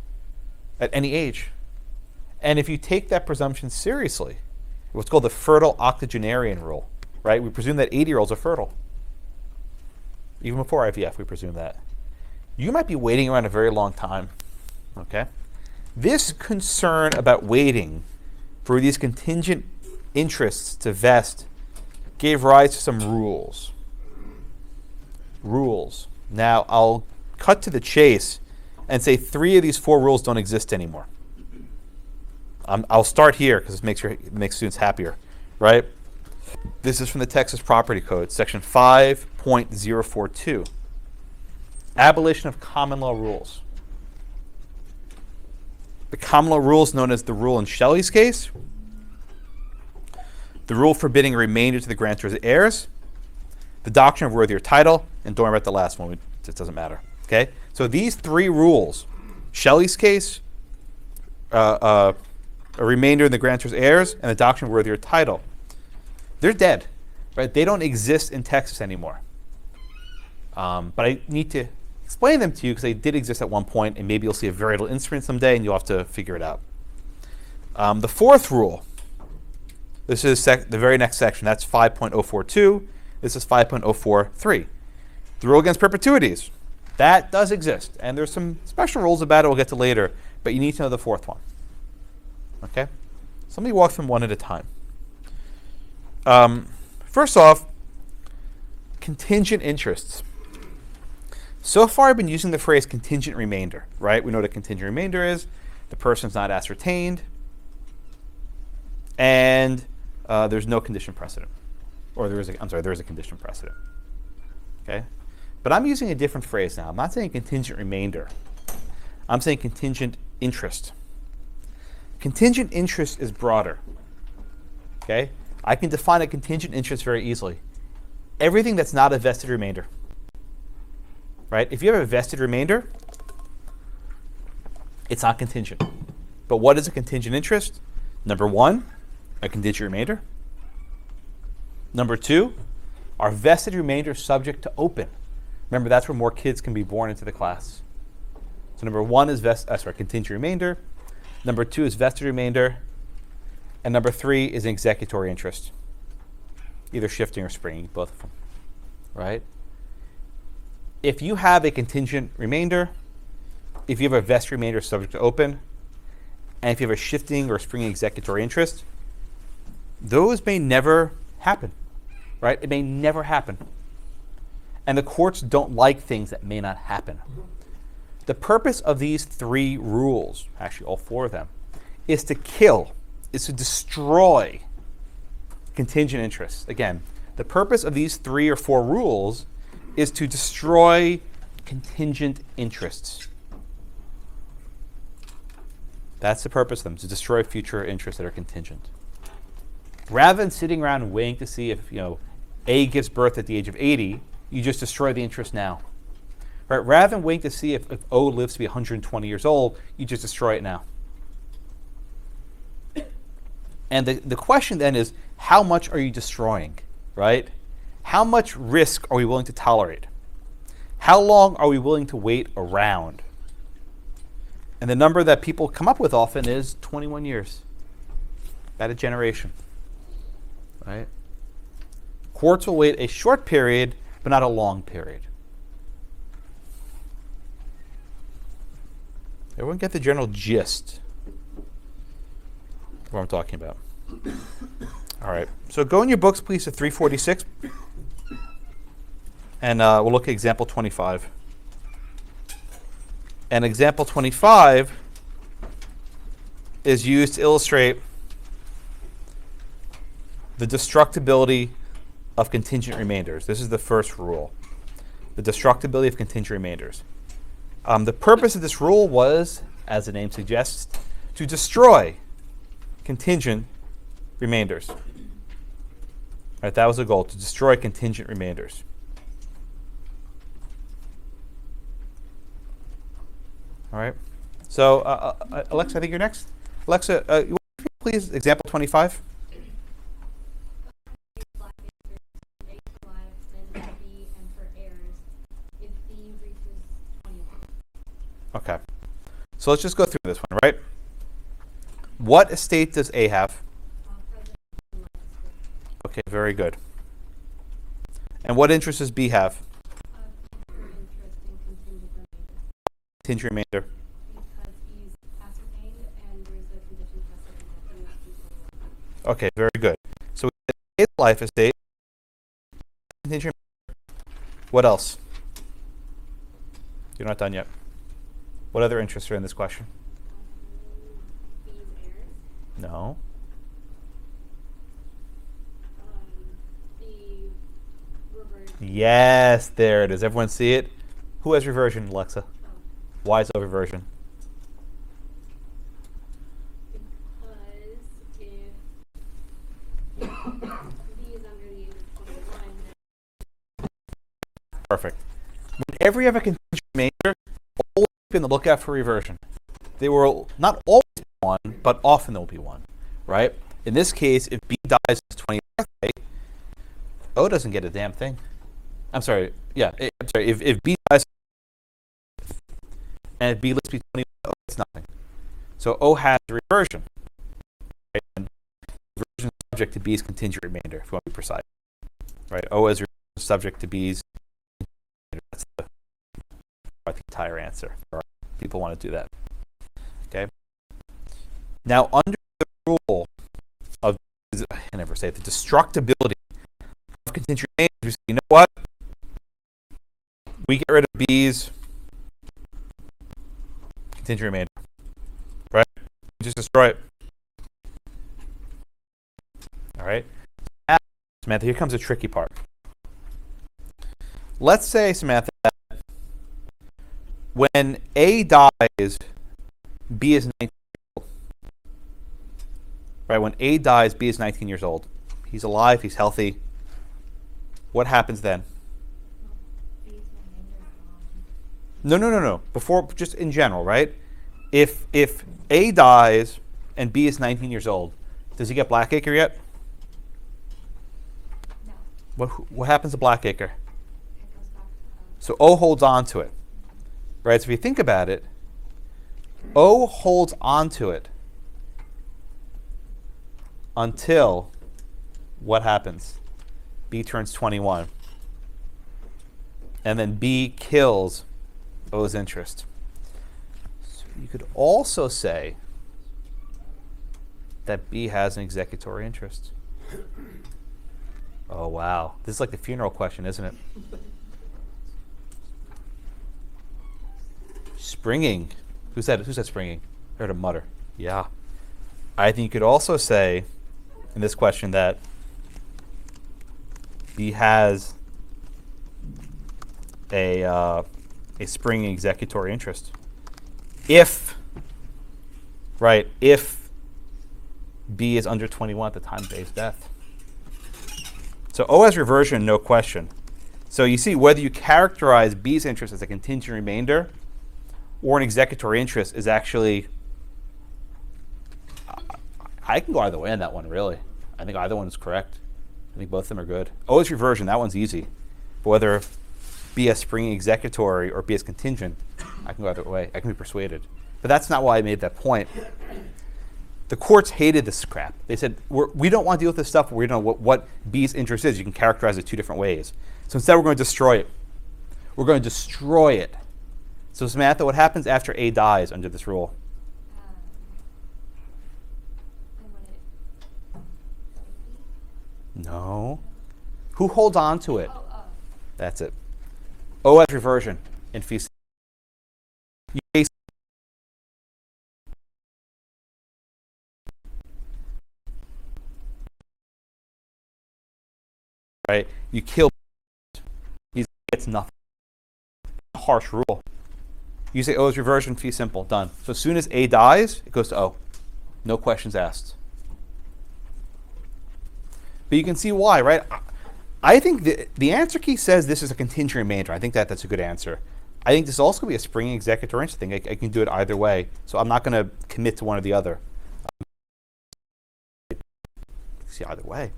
at any age. And if you take that presumption seriously, what's called the fertile octogenarian rule, right? We presume that 80-year-olds are fertile. Even before IVF, we presume that. You might be waiting around a very long time, okay? This concern about waiting for these contingent interests to vest gave rise to some rules. Now, I'll cut to the chase and say 3 of these 4 rules don't exist anymore. I'll start here because it makes students happier, right? This is from the Texas Property Code, section 5.042. Abolition of common law rules. The common law rule is known as the rule in Shelley's case, the rule forbidding a remainder to the grantor's heirs, the doctrine of worthier title, and don't worry about the last one, it doesn't matter. Okay? So these 3 rules, Shelley's case, a remainder in the grantor's heirs, and the doctrine of worthier title, they're dead. Right? They don't exist in Texas anymore. But I need to explain them to you because they did exist at one point, and maybe you'll see a very little instrument someday, and you'll have to figure it out. The 4th rule, this is the very next section. That's 5.042. This is 5.043. The rule against perpetuities. That does exist, and there's some special rules about it we'll get to later, but you need to know the 4th one. Okay? So let me walk them one at a time. First off, contingent interests. So far, I've been using the phrase contingent remainder, right? We know what a contingent remainder is. The person's not ascertained, and there's no condition precedent. Or there is a condition precedent. Okay? But I'm using a different phrase now. I'm not saying contingent remainder. I'm saying contingent interest. Contingent interest is broader. Okay? I can define a contingent interest very easily. Everything that's not a vested remainder. Right? If you have a vested remainder, it's not contingent. But what is a contingent interest? Number 1, a contingent remainder. Number 2, are vested remainders subject to open? Remember, that's where more kids can be born into the class. So number 1 is contingent remainder. Number 2 is vested remainder. And number 3 is an executory interest. Either shifting or springing, both of them. Right? If you have a contingent remainder, if you have a vested remainder subject to open, and if you have a shifting or springing executory interest, those may never happen. Right? It may never happen. And the courts don't like things that may not happen. The purpose of these 3 rules, actually all 4 of them, is to kill, is to destroy contingent interests. Again, the purpose of these 3 or 4 rules is to destroy contingent interests. That's the purpose of them, to destroy future interests that are contingent. Rather than sitting around and waiting to see if, A gives birth at the age of 80, you just destroy the interest now. Right? Rather than waiting to see if O lives to be 120 years old, you just destroy it now. And the question then is, how much are you destroying? Right? How much risk are we willing to tolerate? How long are we willing to wait around? And the number that people come up with often is 21 years. About a generation. Right? Courts will wait a short period, but not a long period. Everyone get the general gist of what I'm talking about. All right. So go in your books, please, to 346. And we'll look at example 25. And example 25 is used to illustrate the destructibility of contingent remainders. This is the first rule. the destructibility of contingent remainders. The purpose of this rule was, as the name suggests, to destroy contingent remainders. Right, that was the goal, to destroy contingent remainders. All right. So, Alexa, I think you're next. Alexa, you want to please example 25? Black A for lives, then for B and for heirs, if B reaches 21. Okay. So let's just go through this one, right? What estate does A have? President and life estate. Okay, very good. And what interest does B have? Future interest in contingent remainder. Contingent remainder. Because he's ascertained and there's a condition precedent that he must be 21. Okay, very good. So we have A's life estate. Contingent. What else? You're not done yet. What other interests are in this question? B's heirs. No. The reverse. Yes, there it is. Everyone see it? Who has reversion, Alexa? Oh, Why is O reversion? because if B is under the age of 21, then Perfect. Whenever you have a contingent remainder, always be on the lookout for reversion. They will not always be one, but often there will be one, right? In this case, if B dies on his 20th birthday, O doesn't get a damn thing. I'm sorry. Yeah, I'm sorry. If B dies and if B lives to be 21, O gets nothing. So O has reversion. Right? And reversion is subject to B's contingent remainder, if you want to be precise. Right? O is subject to B's. That's the entire answer. People want to do that. Okay. Now, under the rule of, I never say it, the destructibility of contingent remainders, we say, you know what? We get rid of B's contingent remainder. Right? We just destroy it. All right. Samantha, here comes a tricky part. Let's say, Samantha, that when A dies, B is 19 years old. Right? When A dies, B is 19 years old. He's alive, he's healthy. What happens then? B's remainder No. Before, just in general, right? If A dies and B is 19 years old, does he get Blackacre yet? No. What happens to Blackacre? It goes back to So O holds on to it. Right? So if you think about it, O holds on to it until what happens? B turns 21. And then B kills O's interest. So you could also say that B has an executory interest. Oh, wow. This is like the funeral question, isn't it? Springing. Who said springing? I heard a mutter. Yeah. I think you could also say in this question that B has a springing executory interest. If B is under 21 at the time of A's death. So O has reversion, no question. So you see, whether you characterize B's interest as a contingent remainder or an executory interest is actually, I can go either way on that one, really. I think either one is correct. I think both of them are good. O is reversion, that one's easy. But whether B has springing executory or B has contingent, I can go either way. I can be persuaded. But that's not why I made that point. The courts hated this crap. They said, we don't want to deal with this stuff where we don't know what B's interest is. You can characterize it two different ways. So instead, we're going to destroy it. We're going to destroy it. So Samantha, what happens after A dies under this rule? and when it No. Who holds on to it? oh That's it. O has reversion in fee. You base- right? You kill. He gets nothing. harsh rule. You say O is reversion, fee simple, done. So as soon as A dies, it goes to O. No questions asked. But you can see why, right? I think the answer key says this is a contingent remainder. I think that's a good answer. I think this is also going to be a springing executor interest thing. I can do it either way. So I'm not going to commit to one or the other. See either way.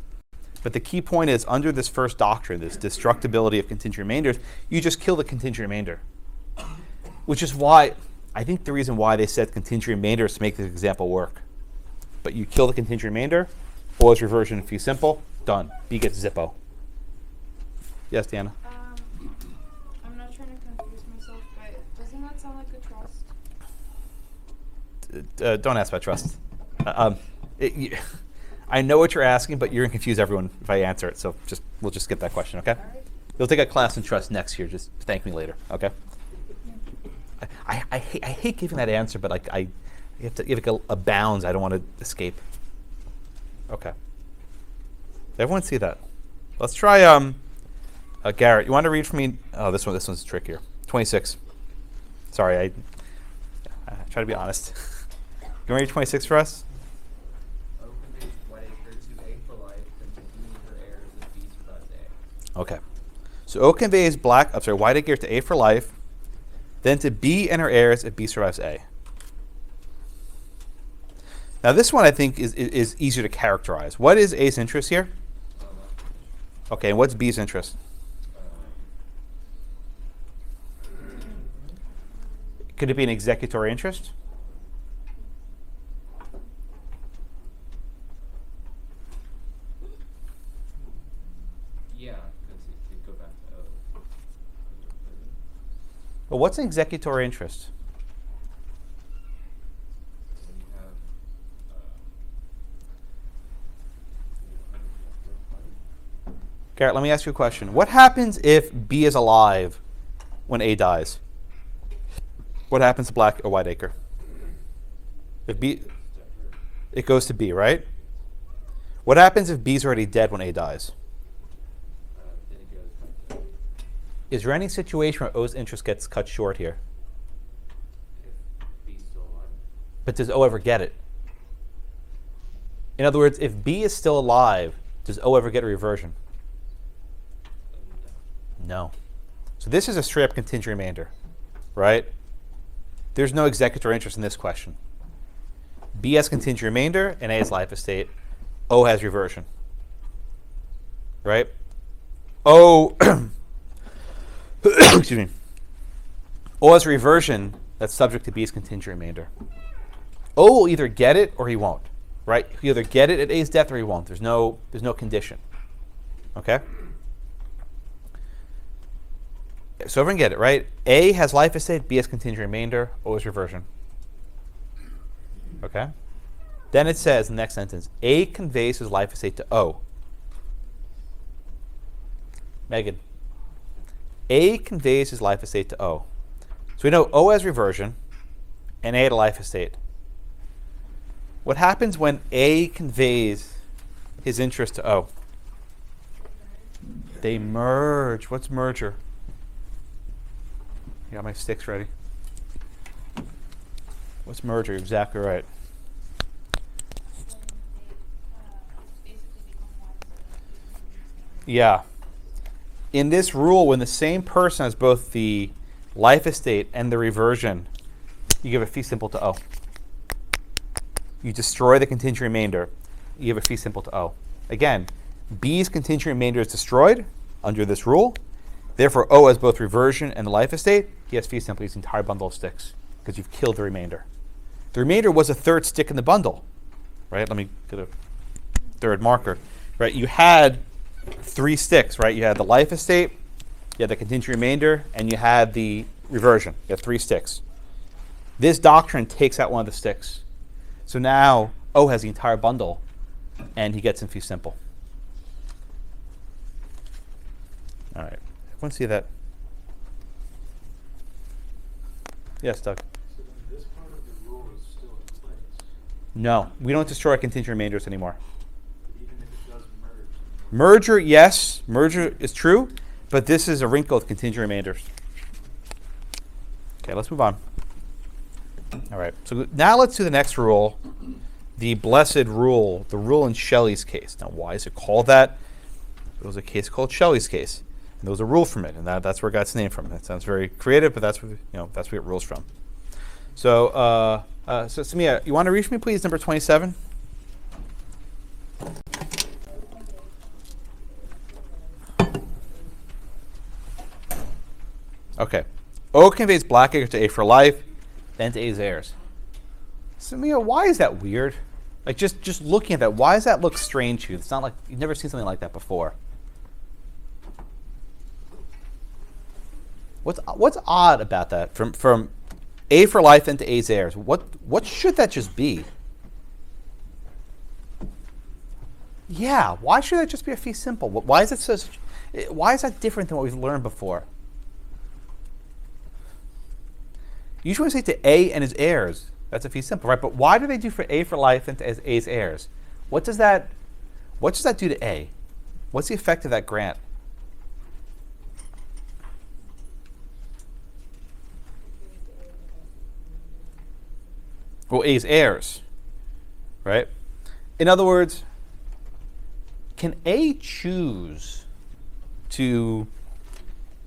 But the key point is, under this first doctrine, this destructibility of contingent remainders, you just kill the contingent remainder. Which is why, I think the reason why they said contingent remainder is to make this example work. But you kill the contingent remainder, O is reversion and fee simple, done. B gets Zippo. Yes, Deanna? I'm not trying to confuse myself, but doesn't that sound like a trust? Don't ask about trust. I know what you're asking, but you're going to confuse everyone if I answer it. So we'll just skip that question, okay? Alright. You'll take a class in trust next year. Just thank me later, okay? I hate giving that answer, but like you have to give it a bounds. I don't want to escape. Okay. Everyone see that? Let's try Garrett. You want to read for me? Oh, this one's trickier. 26. Sorry, I try to be honest. You want to read 26 for us? O conveys Whiteacre to A for life, then to B and her heirs if B survives A. Okay. So O conveys Whiteacre to A for life, then to B and her heirs if B survives A. Now this one I think is easier to characterize. What is A's interest here? Okay, and what's B's interest? Could it be an executory interest? Yeah, because it could go back to O. Well, what's an executory interest? Then you have Garrett, let me ask you a question. What happens if B is alive when A dies? What happens to Black or Whiteacre? If B, it goes to B, right? What happens if B's already dead when A dies? then it goes back to O. Is there any situation where O's interest gets cut short here? If B's still alive. But does O ever get it? In other words, if B is still alive, does O ever get a reversion? No. So this is a straight up contingent remainder, right? There's no executor interest in this question. B has contingent remainder and A has life estate. O has reversion, right? O, excuse me. O has reversion that's subject to B's contingent remainder. O will either get it or he won't, right? He'll either get it at A's death or he won't. There's no condition, okay? So everyone get it, right? A has life estate, B has contingent remainder, O is reversion. Okay? Then it says in the next sentence, A conveys his life estate to O. Megan. A conveys his life estate to O. So we know O has reversion and A had a life estate. What happens when A conveys his interest to O? They merge. What's merger? I got my sticks ready. What's merger? You're exactly right. Yeah. In this rule, when the same person has both the life estate and the reversion, you give a fee simple to O. You destroy the contingent remainder. You give a fee simple to O. Again, B's contingent remainder is destroyed under this rule. Therefore, O has both reversion and the life estate. He has fee simple. He's an entire bundle of sticks because you've killed the remainder. The remainder was a third stick in the bundle, right? Let me get a third marker, right? You had 3 sticks, right? You had the life estate, you had the contingent remainder, and you had the reversion. You had 3 sticks. This doctrine takes out one of the sticks. So now O has the entire bundle, and he gets in fee simple. All right. Everyone see that? Yes, Doug. So then this part of the rule is still in place, No, we don't destroy contingent remainders anymore. but even if it does merge. Merger, yes, merger is true, but this is a wrinkle with contingent remainders. Okay, let's move on. All right, so now let's do the next rule, the blessed rule, the rule in Shelley's case. Now, why is it called that? It was a case called Shelley's case, and there was a rule from it, and that's where it got its name from. That sounds very creative, but that's where that's where it rules from. So, so Samia, you want to read for me, please, number 27? Okay. O conveys Blackacre to A for life, then to A's heirs. Samia, why is that weird? Like, just looking at that, why does that look strange to you? It's not like you've never seen something like that before. What's odd about that? From A for life into A's heirs. What should that just be? Yeah, why should that just be a fee simple? Why is it so? Why is that different than what we've learned before? You usually say to A and his heirs. That's a fee simple, right? But why do they do for A for life and to A's heirs? What does that do to A? What's the effect of that grant? Well, A's heirs, right? In other words, can A choose to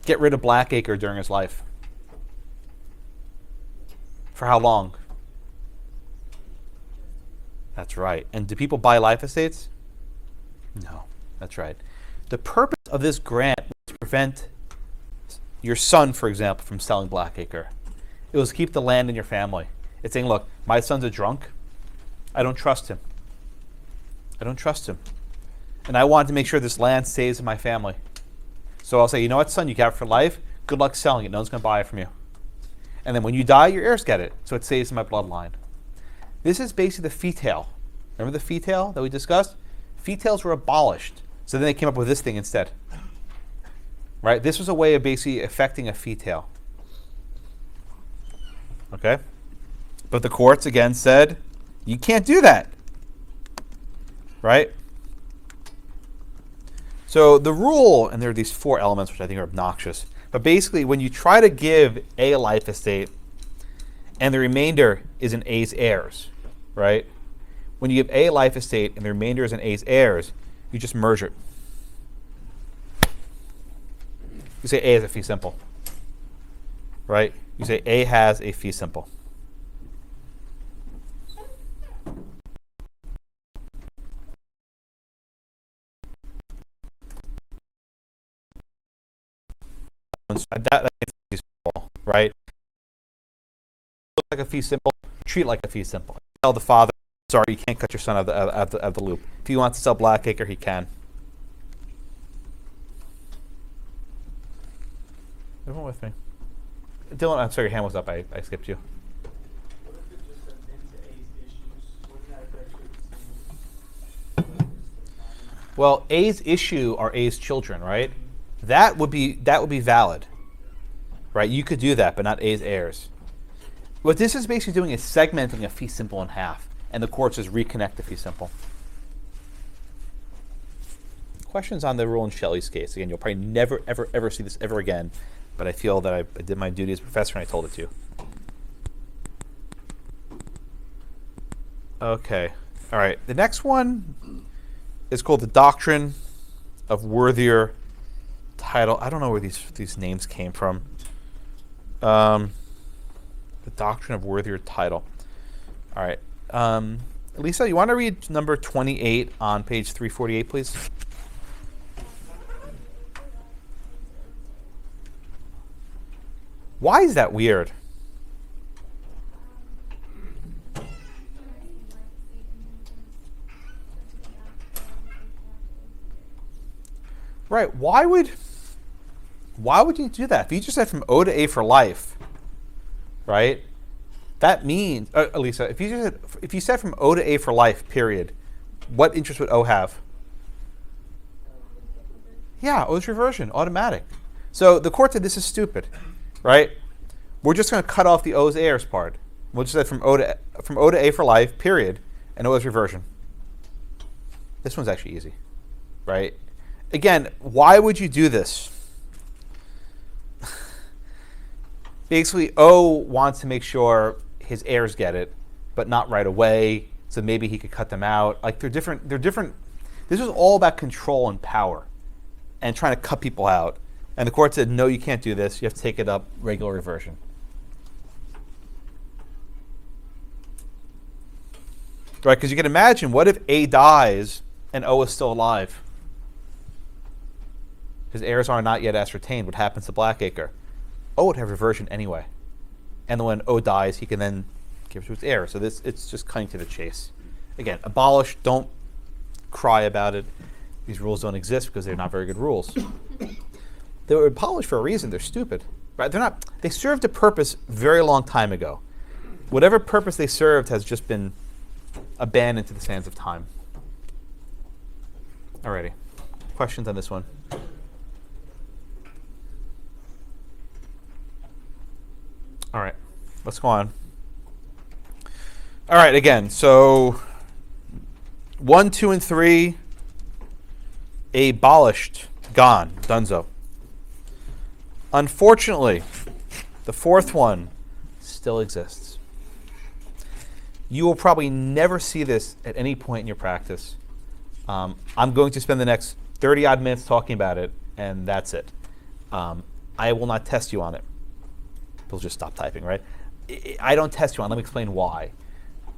get rid of Blackacre during his life? For how long? That's right. And do people buy life estates? No, that's right. The purpose of this grant was to prevent your son, for example, from selling Blackacre. It was to keep the land in your family. It's saying, look, my son's a drunk. I don't trust him. I don't trust him. And I wanted to make sure this land stays in my family. So I'll say, you know what, son, you got it for life. Good luck selling it. No one's going to buy it from you. And then when you die, your heirs get it. So it stays in my bloodline. This is basically the fee tail. Remember the fee tail that we discussed? Fee tails were abolished. So then they came up with this thing instead. Right? This was a way of basically affecting a fee tail. Okay? But the courts again said, you can't do that. Right? So the rule, and there are these 4 elements which I think are obnoxious. But basically, when you try to give A a life estate, and the remainder is in A's heirs, right? When you give A a life estate and the remainder is in A's heirs, you just merge it. You say A has a fee simple, right? You say A has a fee simple. That makes a fee simple, right? Look like a fee simple, treat like a fee simple. Tell the father, sorry, you can't cut your son out of the loop. If he wants to sell Blackacre, he can. Everyone with me? Dylan, I'm sorry, your hand was up. I skipped you. What if it just said into A's issues? Wouldn't that actually seem? Well, A's issue are A's children, right? That would be valid, right? You could do that, but not A's heirs. What this is basically doing is segmenting a fee simple in half, and the courts just reconnect the fee simple. Questions on the rule in Shelley's case? Again, you'll probably never, ever, ever see this ever again, but I feel that I did my duty as a professor and I told it to you. Okay. All right. The next one is called the Doctrine of Worthier Title. I don't know where these names came from. The Doctrine of Worthier Title. All right. Lisa, you want to read number 28 on page 348, please? Why is that weird? Right. Why would you do that? If you just said from O to A for life, right? That means, Lisa, if you said from O to A for life, period, what interest would O have? Yeah, O's reversion, automatic. So the court said this is stupid, right? We're just going to cut off the O's heirs part. We'll just say from O to A for life, period, and O's reversion. This one's actually easy, right? Again, why would you do this? basically O wants to make sure his heirs get it, but not right away. So maybe he could cut them out. Like they're different. This was all about control and power, and trying to cut people out. And the court said, no, you can't do this. You have to take it up regular reversion. Right? Because you can imagine, what if A dies and O is still alive? His heirs are not yet ascertained. What happens to Blackacre? O would have reversion anyway. And then when O dies, he can then give it to his heir. So it's just cutting to the chase. Again, abolish, don't cry about it. These rules don't exist because they're not very good rules. They were abolished for a reason. They're stupid. Right? They served a purpose very long time ago. Whatever purpose they served has just been abandoned to the sands of time. Alrighty. Questions on this one? All right, let's go on. All right, again, so 1, 2, and 3, abolished, gone, donezo. Unfortunately, the fourth one still exists. You will probably never see this at any point in your practice. I'm going to spend the next 30-odd minutes talking about it, and that's it. I will not test you on it. People just stop typing, right? I don't test you on. Let me explain why.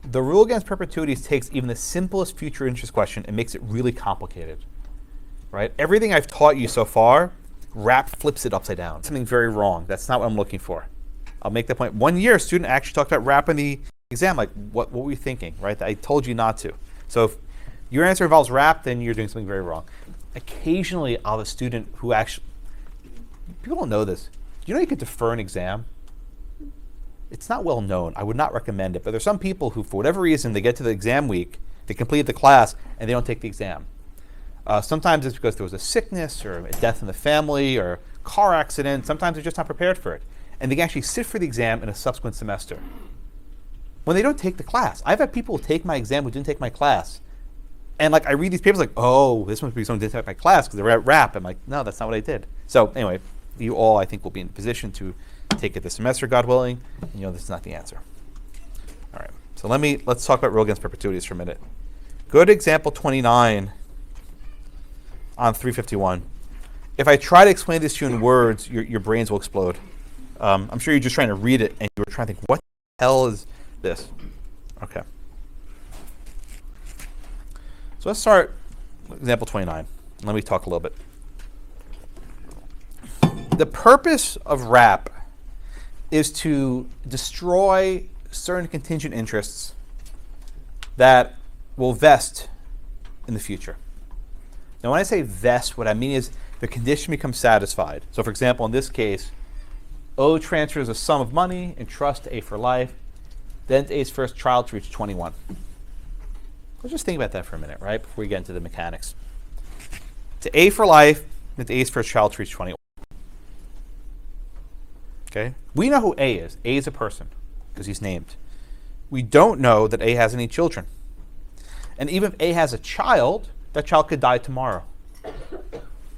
The rule against perpetuities takes even the simplest future interest question and makes it really complicated, right? Everything I've taught you so far, RAP flips it upside down. Something very wrong. That's not what I'm looking for. I'll make that point. 1 year, a student actually talked about RAP in the exam. Like, what were you thinking, right? I told you not to. So if your answer involves RAP, then you're doing something very wrong. Occasionally, I'll have a student who actually, people don't know this. You know you could defer an exam? It's not well known. I would not recommend it. But there's some people who, for whatever reason, they get to the exam week, they complete the class, and they don't take the exam. Sometimes it's because there was a sickness or a death in the family or car accident. Sometimes they're just not prepared for it. And they can actually sit for the exam in a subsequent semester. When they don't take the class. I've had people take my exam who didn't take my class. And like I read these papers like, oh, this must be someone who didn't take my class because they're at RAP. I'm like, no, that's not what I did. So anyway, you all, I think, will be in a position to take it this semester, God willing. And you know this is not the answer. All right. So let's talk about rule against perpetuities for a minute. Go to example 29 on 351. If I try to explain this to you in words, your brains will explode. I'm sure you're just trying to read it and you're trying to think, what the hell is this? Okay. So let's start with example 29. Let me talk a little bit. The purpose of RAP is to destroy certain contingent interests that will vest in the future. Now, when I say vest, what I mean is the condition becomes satisfied. So, for example, in this case, O transfers a sum of money in trust to A for life, then to A's first child to reach 21. Let's just think about that for a minute, right, before we get into the mechanics. To A for life, then to A's first child to reach 21. Okay? We know who A is. A is a person, because he's named. We don't know that A has any children. And even if A has a child, that child could die tomorrow.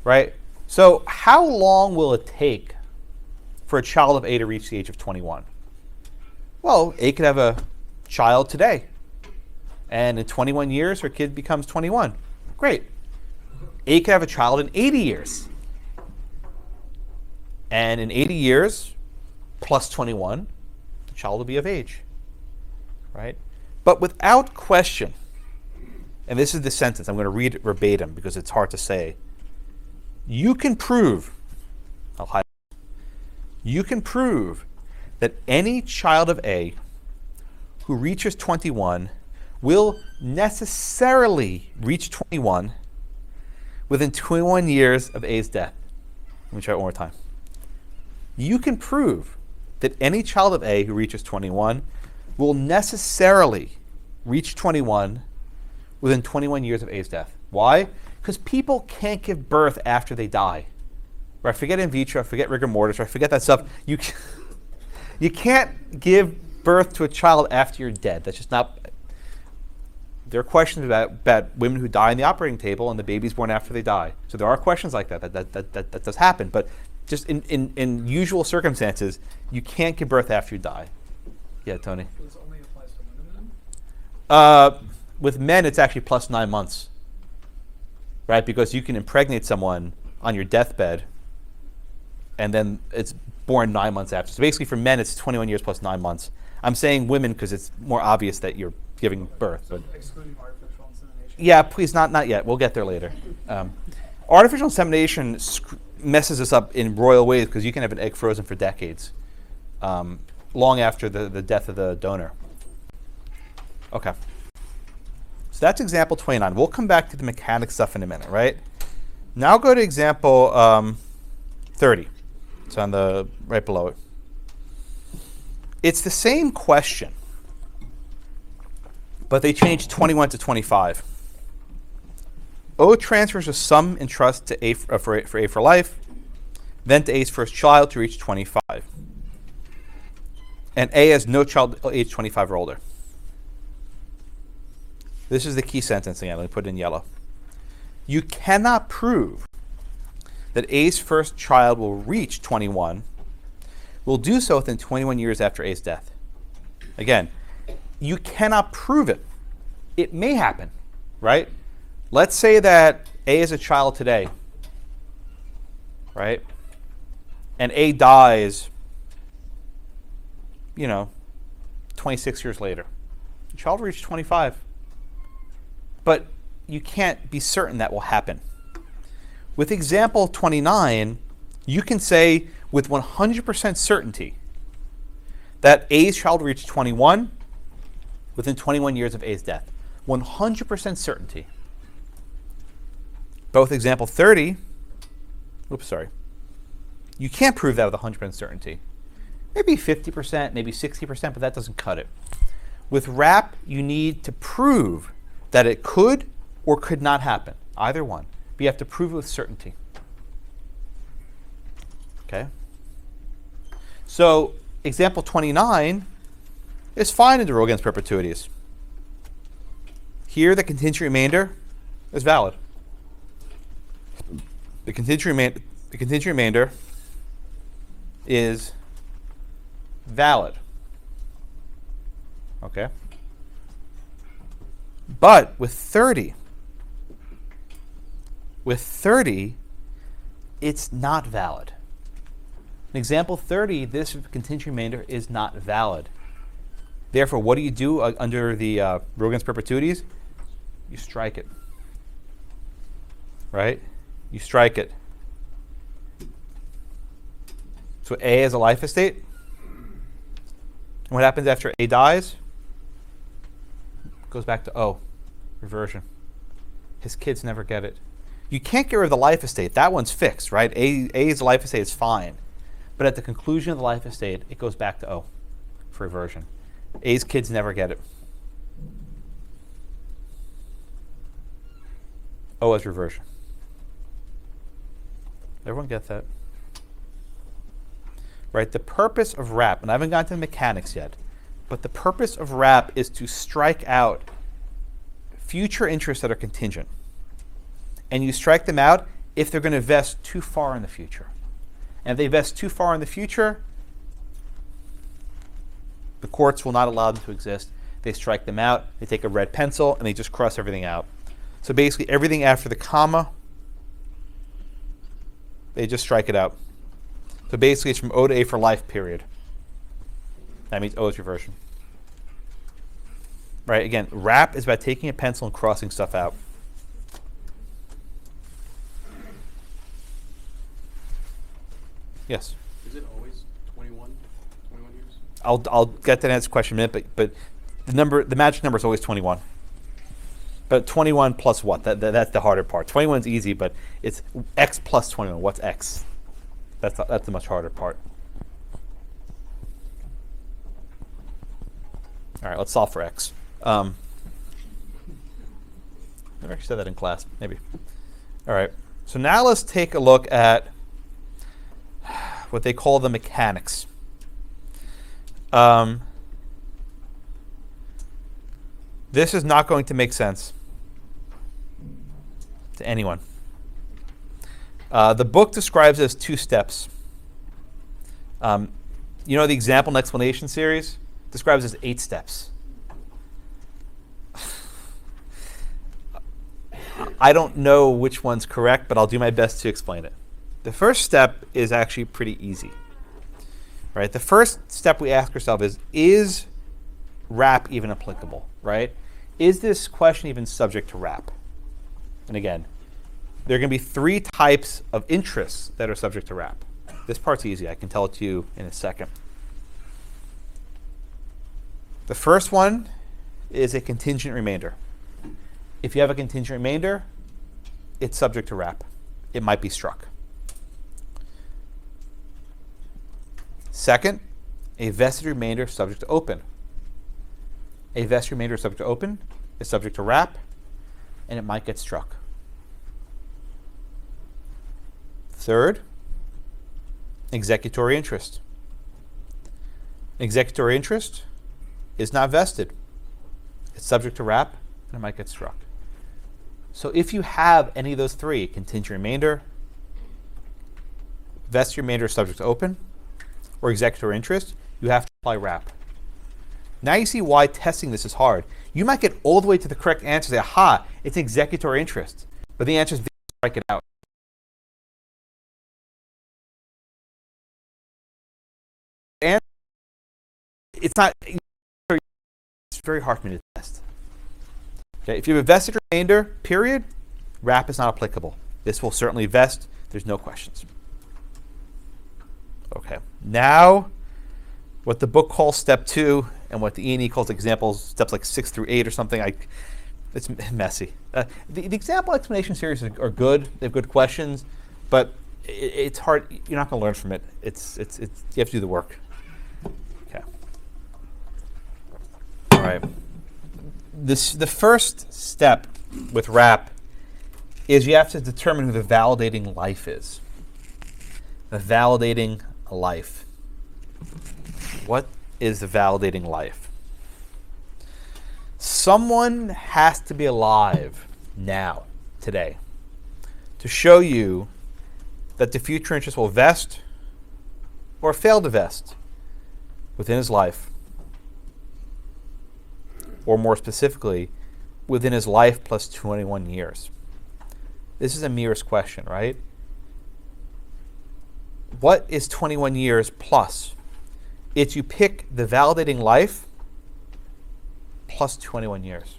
Right? So how long will it take for a child of A to reach the age of 21? Well, A could have a child today. And in 21 years, her kid becomes 21. Great. A could have a child in 80 years. And in 80 years, plus 21, the child will be of age. Right? But without question, and this is the sentence, I'm going to read it verbatim because it's hard to say. You can prove, you can prove that any child of A who reaches 21 will necessarily reach 21 within 21 years of A's death. Let me try it one more time. You can prove that any child of A who reaches 21 will necessarily reach 21 within 21 years of A's death. Why? Because people can't give birth after they die. Right? Forget in vitro, forget rigor mortis, right? Forget that stuff. You can't give birth to a child after you're dead. That's just not. There are questions about women who die on the operating table and the baby's born after they die. So there are questions like that. That does happen. But just in usual circumstances, you can't give birth after you die. Yeah, Tony. This only applies to women then? With men, it's actually plus 9 months, right? Because you can impregnate someone on your deathbed, and then it's born 9 months after. So basically, for men, it's 21 years plus 9 months. I'm saying women because it's more obvious that you're giving birth. But Excluding artificial insemination? yeah, please, not yet. We'll get there later. Artificial insemination messes us up in royal ways because you can have an egg frozen for decades, long after the death of the donor. Okay. So that's example 29. We'll come back to the mechanics stuff in a minute, right? Now go to example 30. It's on the right below it. It's the same question, but they changed 21 to 25. O transfers a sum in trust to A for A for life, then to A's first child to reach 25. And A has no child age 25 or older. This is the key sentence again. Let me put it in yellow. You cannot prove that A's first child will reach 21, will do so within 21 years after A's death. Again, you cannot prove it. It may happen, right? Let's say that A is a child today, right? And A dies, 26 years later. The child will reach 25. But you can't be certain that will happen. With example 29, you can say with 100% certainty that A's child reached 21 within 21 years of A's death. 100% certainty. Both example 30, you can't prove that with 100% certainty. Maybe 50%, maybe 60%, but that doesn't cut it. With RAP, you need to prove that it could or could not happen, either one. But you have to prove it with certainty. Okay? So, example 29 is fine in the rule against perpetuities. Here, the contingent remainder is valid. The contingent remainder is valid. Okay? But with 30, it's not valid. In example 30, this contingent remainder is not valid. Therefore, what do you do under the rule against perpetuities? You strike it. Right? You strike it. So A is a life estate. And what happens after A dies? Goes back to O. Reversion. His kids never get it. You can't get rid of the life estate. That one's fixed, right? A's life estate is fine. But at the conclusion of the life estate, it goes back to O for reversion. A's kids never get it. O as reversion. Everyone get that? Right? The purpose of RAP, and I haven't gotten to the mechanics yet, but the purpose of RAP is to strike out future interests that are contingent. And you strike them out if they're going to vest too far in the future. And if they vest too far in the future, the courts will not allow them to exist. They strike them out, they take a red pencil, and they just cross everything out. So basically everything after the comma, they just strike it out. So basically it's from O to A for life, period. That means O is reversion. Right, again, RAP is about taking a pencil and crossing stuff out. Yes? Is it always 21 years? I'll get to the next question in a minute, but the magic number is always 21. But 21 plus what? That's the harder part. 21 is easy, but it's x plus 21. What's x? That's the much harder part. All right, let's solve for x. Never actually said that in class, maybe. All right, so now let's take a look at what they call the mechanics. This is not going to make sense to anyone. The book describes it as 2 steps. You know the example and explanation series describes as 8 steps. I don't know which one's correct, but I'll do my best to explain it. The first step is actually pretty easy. Right? The first step we ask ourselves is RAP even applicable? Right? Is this question even subject to RAP? And again, there are going to be 3 types of interests that are subject to RAP. This part's easy. I can tell it to you in a second. The first one is a contingent remainder. If you have a contingent remainder, it's subject to RAP. It might be struck. Second, a vested remainder subject to open. A vested remainder subject to open is subject to RAP, and it might get struck. Third, executory interest. Executory interest is not vested. It's subject to RAP, and it might get struck. So if you have any of those 3, contingent remainder, vested remainder subject to open, or executory interest, you have to apply RAP. Now you see why testing this is hard. You might get all the way to the correct answer, say, aha, it's executory interest. But the answer is strike it out. And it's very hard for me to test. Okay, if you have a vested remainder, period, RAP is not applicable. This will certainly vest. There's no questions. Okay, now what the book calls step 2 and what the E&E calls examples, steps like 6 through 8 or something, it's messy. The example explanation series are good. They have good questions, but it's hard. You're not going to learn from it. It's you have to do the work. Okay. All right. The first step with RAP is you have to determine who the validating life is. The validating life. What is the validating life? Someone has to be alive now, today, to show you that the future interest will vest or fail to vest within his life, or more specifically, within his life plus 21 years. This is a merest question, right? What is 21 years plus? It's you pick the validating life plus 21 years.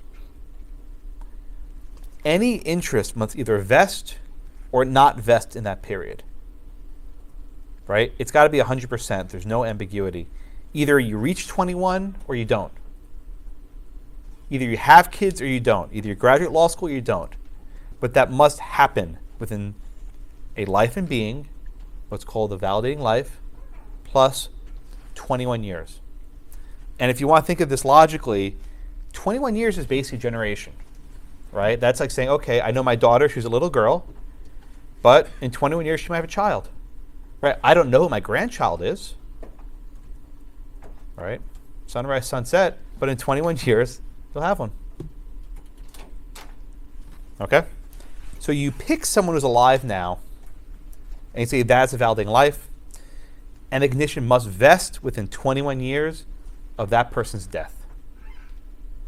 Any interest must either vest or not vest in that period. Right? It's got to be 100%. There's no ambiguity. Either you reach 21 or you don't. Either you have kids or you don't. Either you graduate law school or you don't. But that must happen within a life and being, what's called the validating life, plus 21 years. And if you want to think of this logically, 21 years is basically a generation, right? That's like saying, okay, I know my daughter, she's a little girl, but in 21 years she might have a child, right? I don't know who my grandchild is, right? Sunrise, sunset, but in 21 years, you'll have one. Okay? So you pick someone who's alive now, and you say that's a validating life, and ignition must vest within 21 years of that person's death.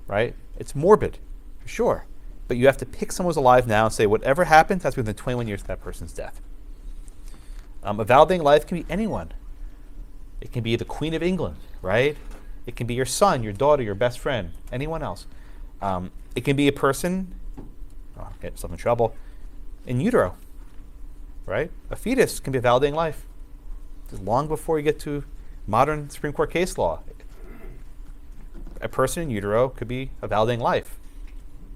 Right? It's morbid, for sure. But you have to pick someone who's alive now and say whatever happens, that's within 21 years of that person's death. A validating life can be anyone. It can be the Queen of England, right? It can be your son, your daughter, your best friend, anyone else. It can be a person, I'll get myself in trouble, in utero, right? A fetus can be a validating life. Long before you get to modern Supreme Court case law, a person in utero could be a validating life.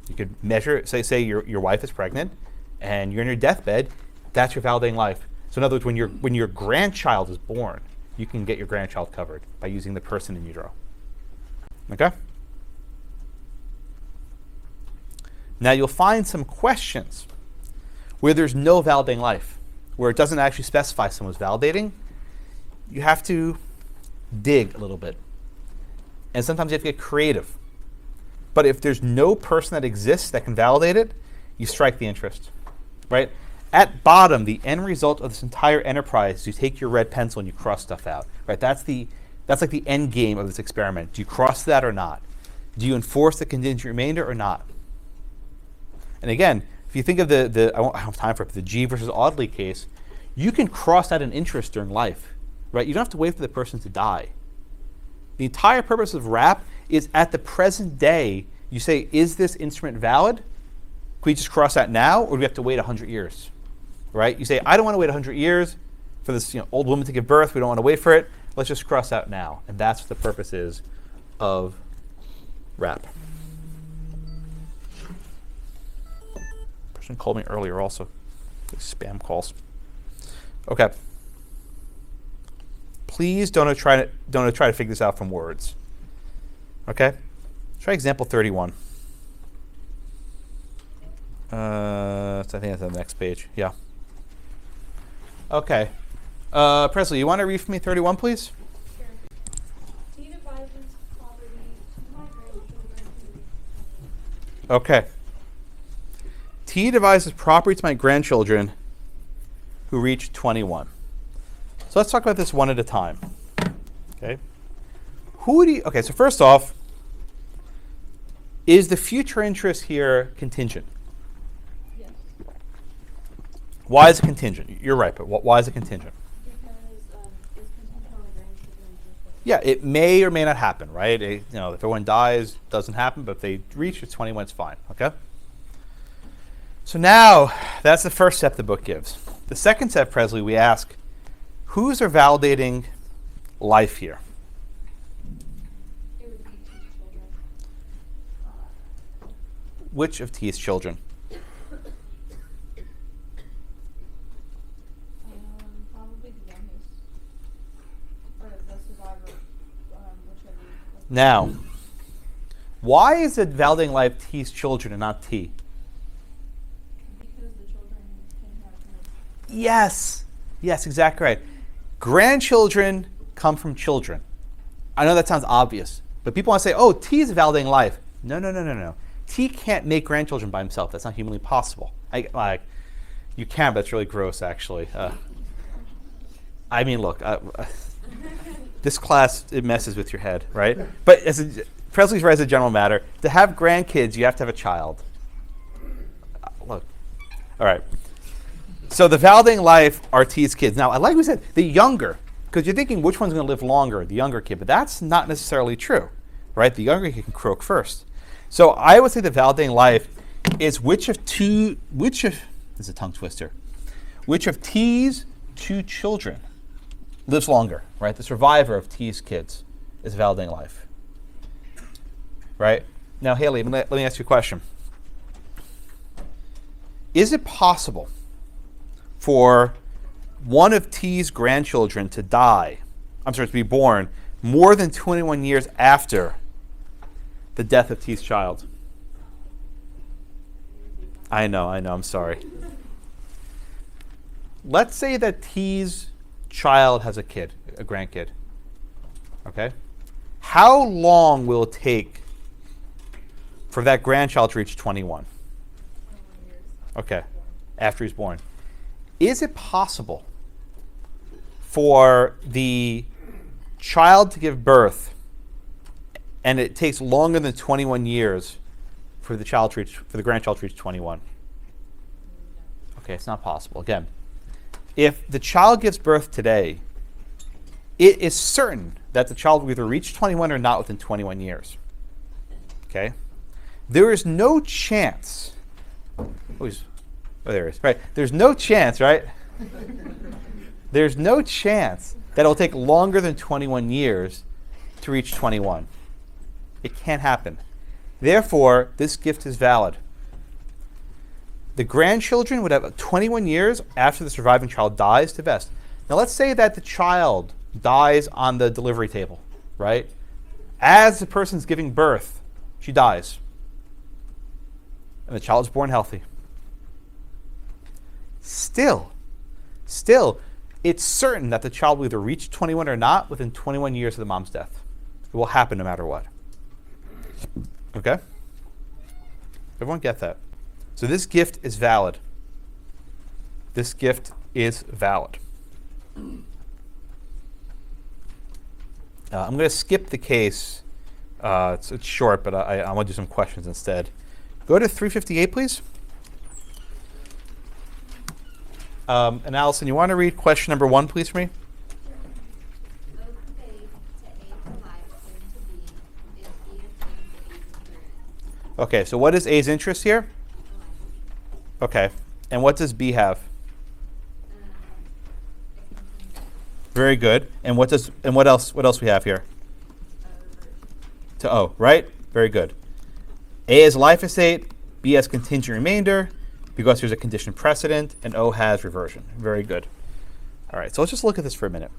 You could measure, say your wife is pregnant, and you're in your deathbed. That's your validating life. So in other words, when your grandchild is born, you can get your grandchild covered by using the person in utero. Okay? Now you'll find some questions where there's no validating life, where it doesn't actually specify someone's validating. You have to dig a little bit. And sometimes you have to get creative. But if there's no person that exists that can validate it, you strike the interest, right? At bottom, the end result of this entire enterprise is you take your red pencil and you cross stuff out. Right? That's like the end game of this experiment. Do you cross that or not? Do you enforce the contingent remainder or not? And again, if you think of I don't have time for it, but the G versus Audley case, you can cross out an interest during life, right? You don't have to wait for the person to die. The entire purpose of RAP is at the present day, you say, is this instrument valid? Can we just cross that now, or do we have to wait 100 years? Right? You say, I don't want to wait 100 years for this old woman to give birth. We don't want to wait for it. Let's just cross out now. And that's what the purpose is of RAP. Person called me earlier also. Spam calls. Okay. Please don't try to figure this out from words. Okay? Try example 31. So I think that's on the next page. Yeah. Okay. Presley, you want to read for me 31, please? Sure. T divides property to my grandchildren. Okay. T devises property to my grandchildren who reach 21. So let's talk about this one at a time. Okay. Okay, so first off, is the future interest here contingent? Yes. Why is it contingent? You're right, but why is it contingent? Because it's contingent on the grandchildren. Yeah, it may or may not happen, right? If everyone dies, it doesn't happen, but if they reach 21, it's fine, okay? So now, that's the first step the book gives. The second step, Presley, we ask, who's are validating life here? It would be T's children. Which of T's children? Probably the youngest. Or the survivor, whichever. Now, why is it validating life T's children and not T? Because the children can have no. Yes, exactly right. Grandchildren come from children. I know that sounds obvious, but people want to say, oh, T is validating life. No. T can't make grandchildren by himself. That's not humanly possible. You can, but it's really gross, actually. I mean, look, this class, it messes with your head, right? But Presley's right as a general matter. To have grandkids, you have to have a child. Look, all right. So the validating life are T's kids. Now, like we said, the younger, because you're thinking which one's going to live longer, the younger kid, but that's not necessarily true, right? The younger kid can croak first. So I would say the validating life is which of this is a tongue twister, which of T's two children lives longer, right? The survivor of T's kids is validating life, right? Now, Haley, let me ask you a question. Is it possible for one of T's grandchildren to be born more than 21 years after the death of T's child? I know, I'm sorry. Let's say that T's child has a grandkid. Okay? How long will it take for that grandchild to reach 21? Okay, after he's born. Is it possible for the child to give birth and it takes longer than 21 years for the grandchild to reach 21? Okay, it's not possible. Again, if the child gives birth today, it is certain that the child will either reach 21 or not within 21 years. Okay? There is no chance. There is. Right. There's no chance, right? There's no chance that it'll take longer than 21 years to reach 21. It can't happen. Therefore, this gift is valid. The grandchildren would have 21 years after the surviving child dies to vest. Now, let's say that the child dies on the delivery table, right? As the person's giving birth, she dies. And the child is born healthy. Still, it's certain that the child will either reach 21 or not within 21 years of the mom's death. It will happen no matter what. Okay? Everyone get that? So this gift is valid. This gift is valid. I'm going to skip the case. It's short, but I want to do some questions instead. Go to 358, please. And Allison, you want to read question number 1, please, for me? O conveys to A for life given to B if B attains the A's experience. Okay, so what is A's interest here? Okay, and what does B have? Very good. And what else? What else we have here? To O, right? Very good. A has life estate, B has contingent remainder, because there's a condition precedent, and O has reversion. Very good. All right, so let's just look at this for a minute.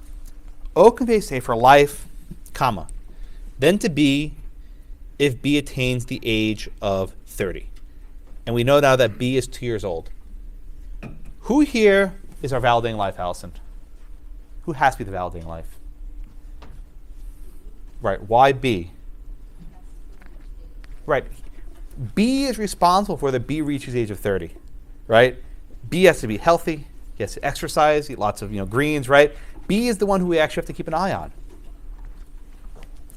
O conveys A for life, comma, then to B if B attains the age of 30. And we know now that B is 2 years old. Who here is our validating life, Allison? Who has to be the validating life? Right, why B? Right, B is responsible for the B reaches the age of 30, right? B has to be healthy, he has to exercise, eat lots of greens, right? B is the one who we actually have to keep an eye on.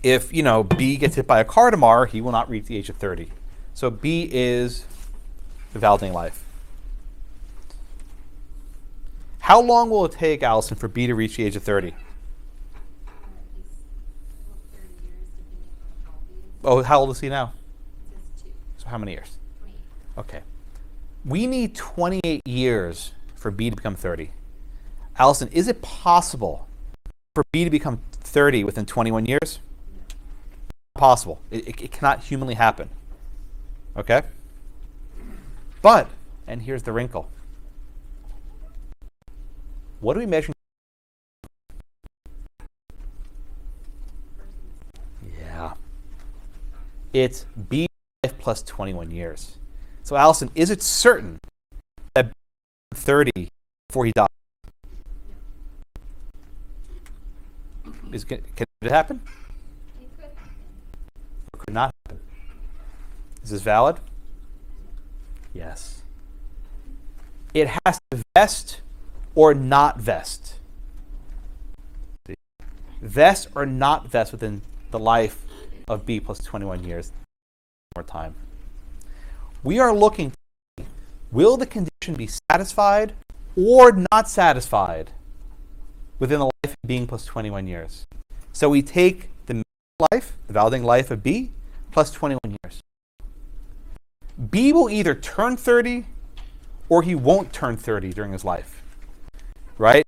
If B gets hit by a car tomorrow, he will not reach the age of 30. So B is the validating life. How long will it take, Allison, for B to reach the age of 30? Oh, how old is he now? So how many years? 28. Okay. We need 28 years for B to become 30. Allison, is it possible for B to become 30 within 21 years? Possible. It cannot humanly happen. Okay? But, and here's the wrinkle. What do we measure? Yeah. It's B life plus 21 years. So Allison, is it certain that B 30 before he dies? Can it happen? It could happen. Or could not happen? Is this valid? Yes. It has to vest or not vest. Vest or not vest within the life of B plus 21 years. More time. We are looking to see, will the condition be satisfied or not satisfied within the life of being plus 21 years? So we take the life, the validating life of B plus 21 years. B will either turn 30 or he won't turn 30 during his life. Right?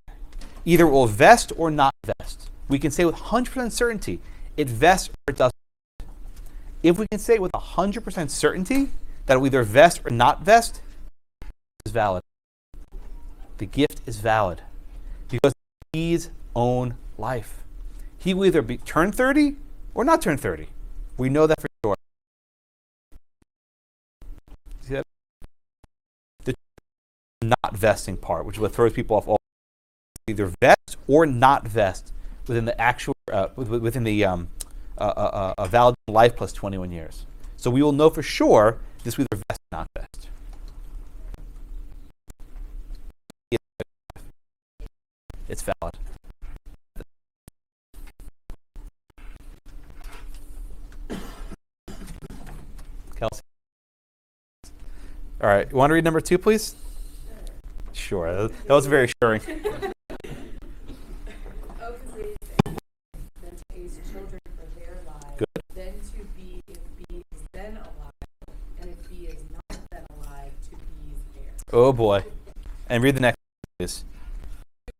Either it will vest or not vest. We can say with 100% certainty it vests or it doesn't. If we can say with 100% certainty that it will either vest or not vest, it is valid. The gift is valid because B's own life. He will either turn 30 or not turn 30. We know that for sure. See that? The not vesting part, which is what throws people off all, either vest or not vest within the actual within the a valid life plus 21 years. So we will know for sure this will either vest or not vest. It's valid. Kelsey. All right, you want to read number 2, please? Sure. That was very assuring. O conveys then to A's children for their lives, Good. then to B if B is then alive, and if B is not then alive, to B's heirs. Oh boy. And read the next, please.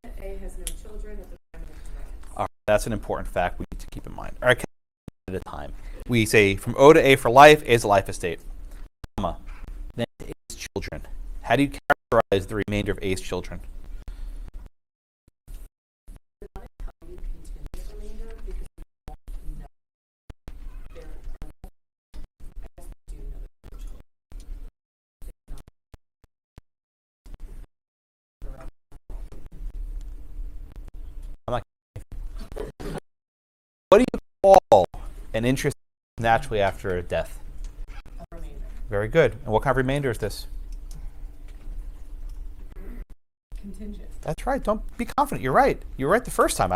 A has no children at the time of the conveyance. All right, that's an important fact we need to keep in mind. All right, at a time. We say from O to A for life, A is a life estate. Comma. Then to A's children. How do you characterize the remainder of A's children? I want to tell you contingent remainder because we don't know their I guess we do know their children. I'm not. What do you call an interest naturally after a death? A remainder. Very good. And what kind of remainder is this? contingent. That's right. Don't be confident. You're right. You were right the first time.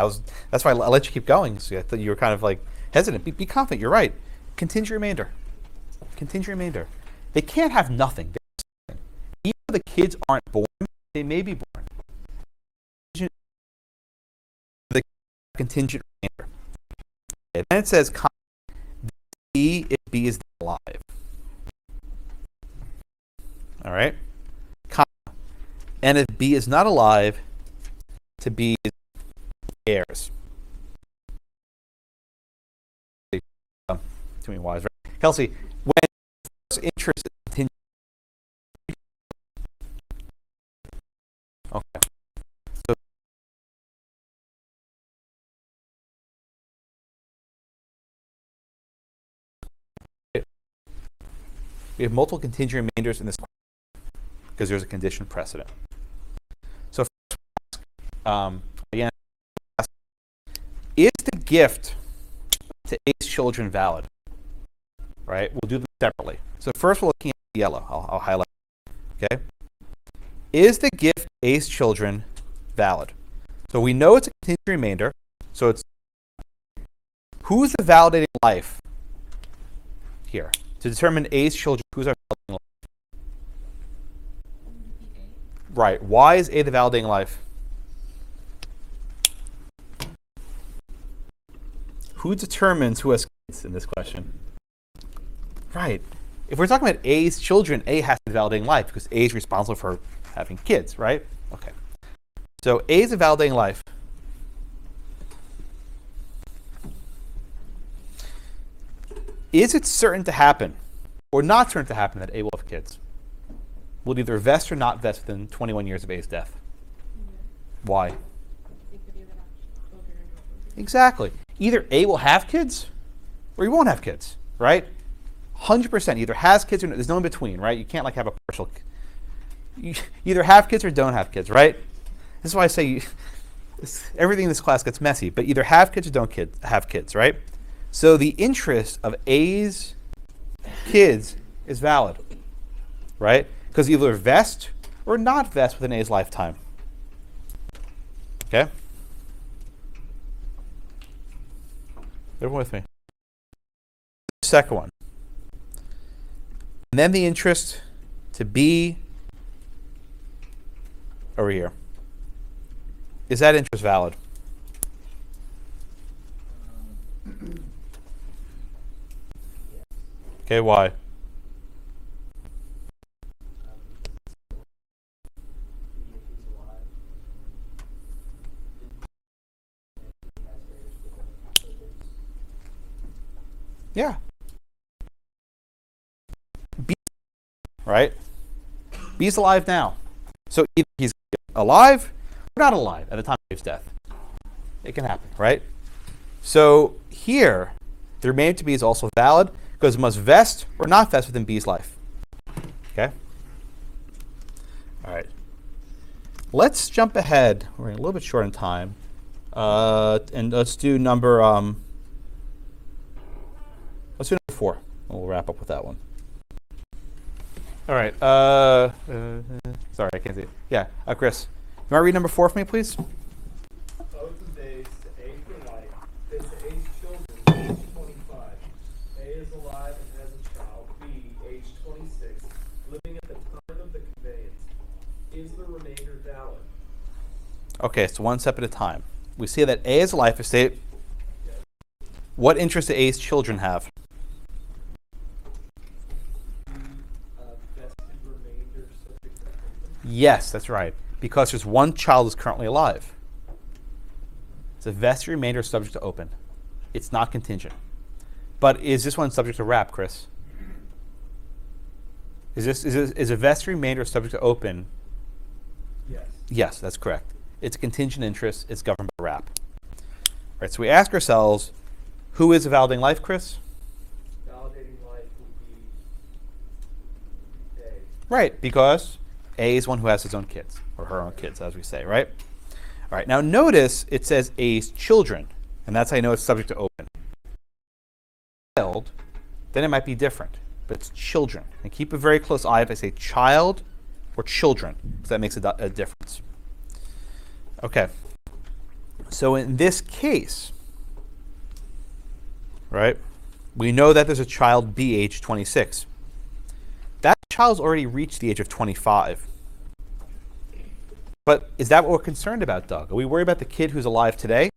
That's why I let you keep going. So I thought you were kind of like hesitant. Be confident. You're right. Contingent remainder. Contingent remainder. They can't have nothing. Even though the kids aren't born, they may be born. The contingent remainder. Okay, then it says B if B is alive. All right. And if B is not alive, to B is heirs. Too many Y's, right? Kelsey, when first interest is contingent. Okay. So we have multiple contingent remainders in this because there's a condition precedent. So again, is the gift to A's children valid? Right? We'll do them separately. So first we're looking at the yellow. I'll highlight. Okay? Is the gift to A's children valid? So we know it's a contingent remainder. So it's who's the validating life here? To determine A's children, who's our validating life? Right. Why is A the validating life? Who determines who has kids in this question? Right. If we're talking about A's children, A has the validating life because A is responsible for having kids, right? Okay. So A is a validating life. Is it certain to happen or not certain to happen that A will have kids? Will it either vest or not vest within 21 years of A's death? Why? Exactly. Either A will have kids or he won't have kids, right? 100% either has kids or no, there's no in between, right? You can't like have a partial. You either have kids or don't have kids, right? This is why I say everything in this class gets messy, but either have kids or don't have kids, right? So the interest of A's kids is valid, right? Because either vest or not vest within A's lifetime. Okay? Everyone with me? The second one. And then the interest to B over here. Is that interest valid? Okay, why? Yeah. B, right? B's alive now. So either he's alive or not alive at the time of his death. It can happen, right? So here, the remainder to B is also valid because it must vest or not vest within B's life. Okay? All right. Let's jump ahead. We're running a little bit short on time. And let's do number... let's do number 4. We'll wrap up with that one. All right. Sorry, I can't see it. Yeah, Chris. You want to read number 4 for me, please? Oath of days to A for life, is to A's children, age 25. A is alive and has a child, B, age 26, living at the time of the conveyance. Is the remainder valid? Okay, so one step at a time. We see that A is a life estate. Yes. What interest do A's children have? Vested remainder subject to open. Yes, that's right. Because there's one child who's currently alive. It's a vested remainder subject to open. It's not contingent. But is this one subject to wrap, Chris? Is a vested remainder subject to open? Yes. Yes, that's correct. It's a contingent interest. It's governed by wrap. Right. So we ask ourselves, who is a validating life, Chris? Validating life would be A. Right, because A is one who has his own kids, or her own kids, as we say, right? All right, now notice it says A's children, and that's how you know it's subject to open. Child, then it might be different, but it's children. And keep a very close eye if I say child or children, because that makes a difference. Okay. So in this case, right, we know that there's a child B age 26. That child's already reached the age of 25. But is that what we're concerned about, Doug? Are we worried about the kid who's alive today?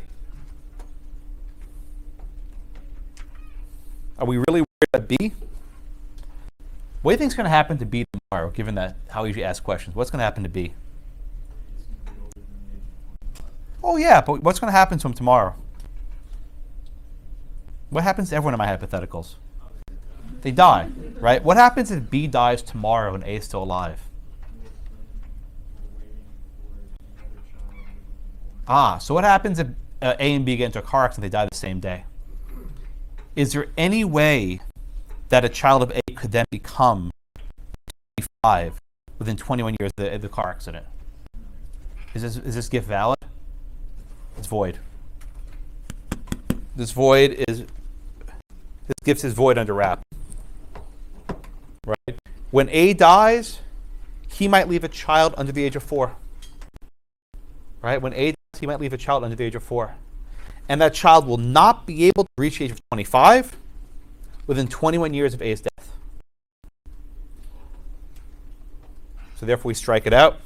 Are we really worried about B? What do you think is going to happen to B tomorrow, given that how you ask questions? What's going to happen to B? Oh, yeah, but what's going to happen to him tomorrow? What happens to everyone in my hypotheticals? They die, right? What happens if B dies tomorrow and A is still alive? So what happens if A and B get into a car accident and they die the same day? Is there any way that a child of A could then become 25 within 21 years of the car accident? Is this gift valid? It's void. This gift is void under wrap. Right? When A dies, he might leave a child under the age of 4. Right? When A dies, he might leave a child under the age of 4. And that child will not be able to reach the age of 25 within 21 years of A's death. So therefore we strike it out.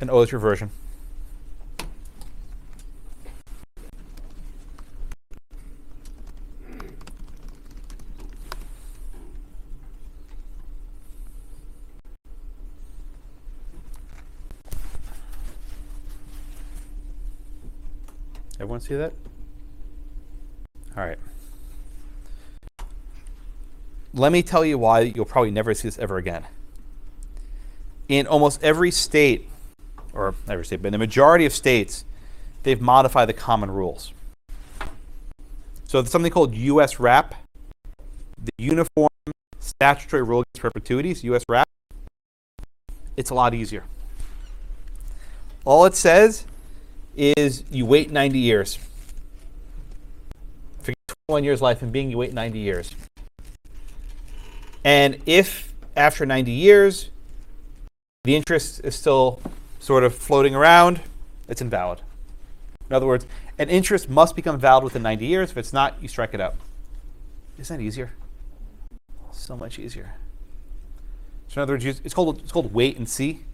And O is reversion. Everyone see that? All right. Let me tell you why you'll probably never see this ever again. In almost every state, or every state, but in the majority of states, they've modified the common rules. So there's something called U.S. RAP, the Uniform Statutory Rule Against Perpetuities, U.S. RAP. It's a lot easier. All it says is you wait 90 years. Forget 21 years life and being, you wait 90 years. And if after 90 years the interest is still sort of floating around, it's invalid. In other words, an interest must become valid within 90 years. If it's not, you strike it out. Isn't that easier? So much easier. So in other words, it's called wait and see.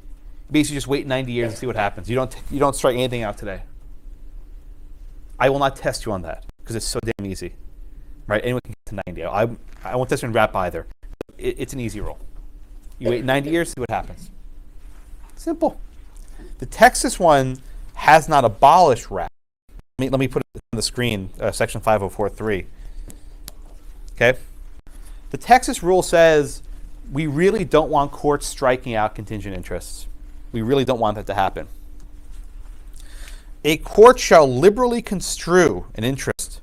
Basically, just wait 90 years and see what happens. You don't strike anything out today. I will not test you on that because it's so damn easy, right? Anyone can get to 90. I won't test you in RAP either. It's an easy rule. You wait 90 years, see what happens. Simple. The Texas one has not abolished RAP. Let me put it on the screen, section 5043. Okay? The Texas rule says we really don't want courts striking out contingent interests. We really don't want that to happen. A court shall liberally construe an interest.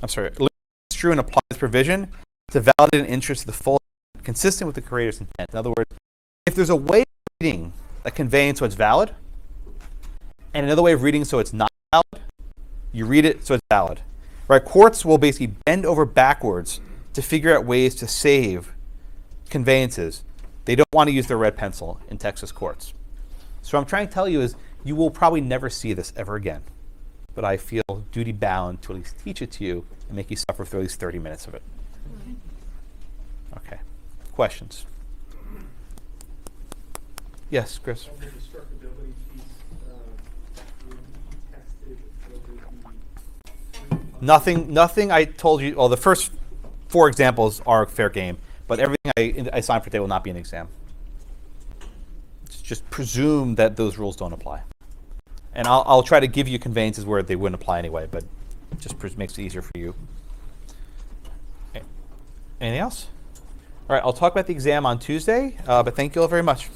Liberally construe and apply this provision to validate an interest to the full, consistent with the creator's intent. In other words, if there's a way of reading a conveyance so it's valid, and another way of reading so it's not valid, you read it so it's valid. Right? Courts will basically bend over backwards to figure out ways to save conveyances. They don't want to use their red pencil in Texas courts. So what I'm trying to tell you is you will probably never see this ever again. But I feel duty bound to at least teach it to you and make you suffer for at least 30 minutes of it. Okay. Questions? Yes, Chris? On the destructibility piece, will you tested whether the Nothing I told you, well, the first 4 examples are fair game, but everything I signed for today will not be an exam. Just presume that those rules don't apply. And I'll try to give you conveyances where they wouldn't apply anyway, but it just makes it easier for you. Anything else? All right, I'll talk about the exam on Tuesday, but thank you all very much.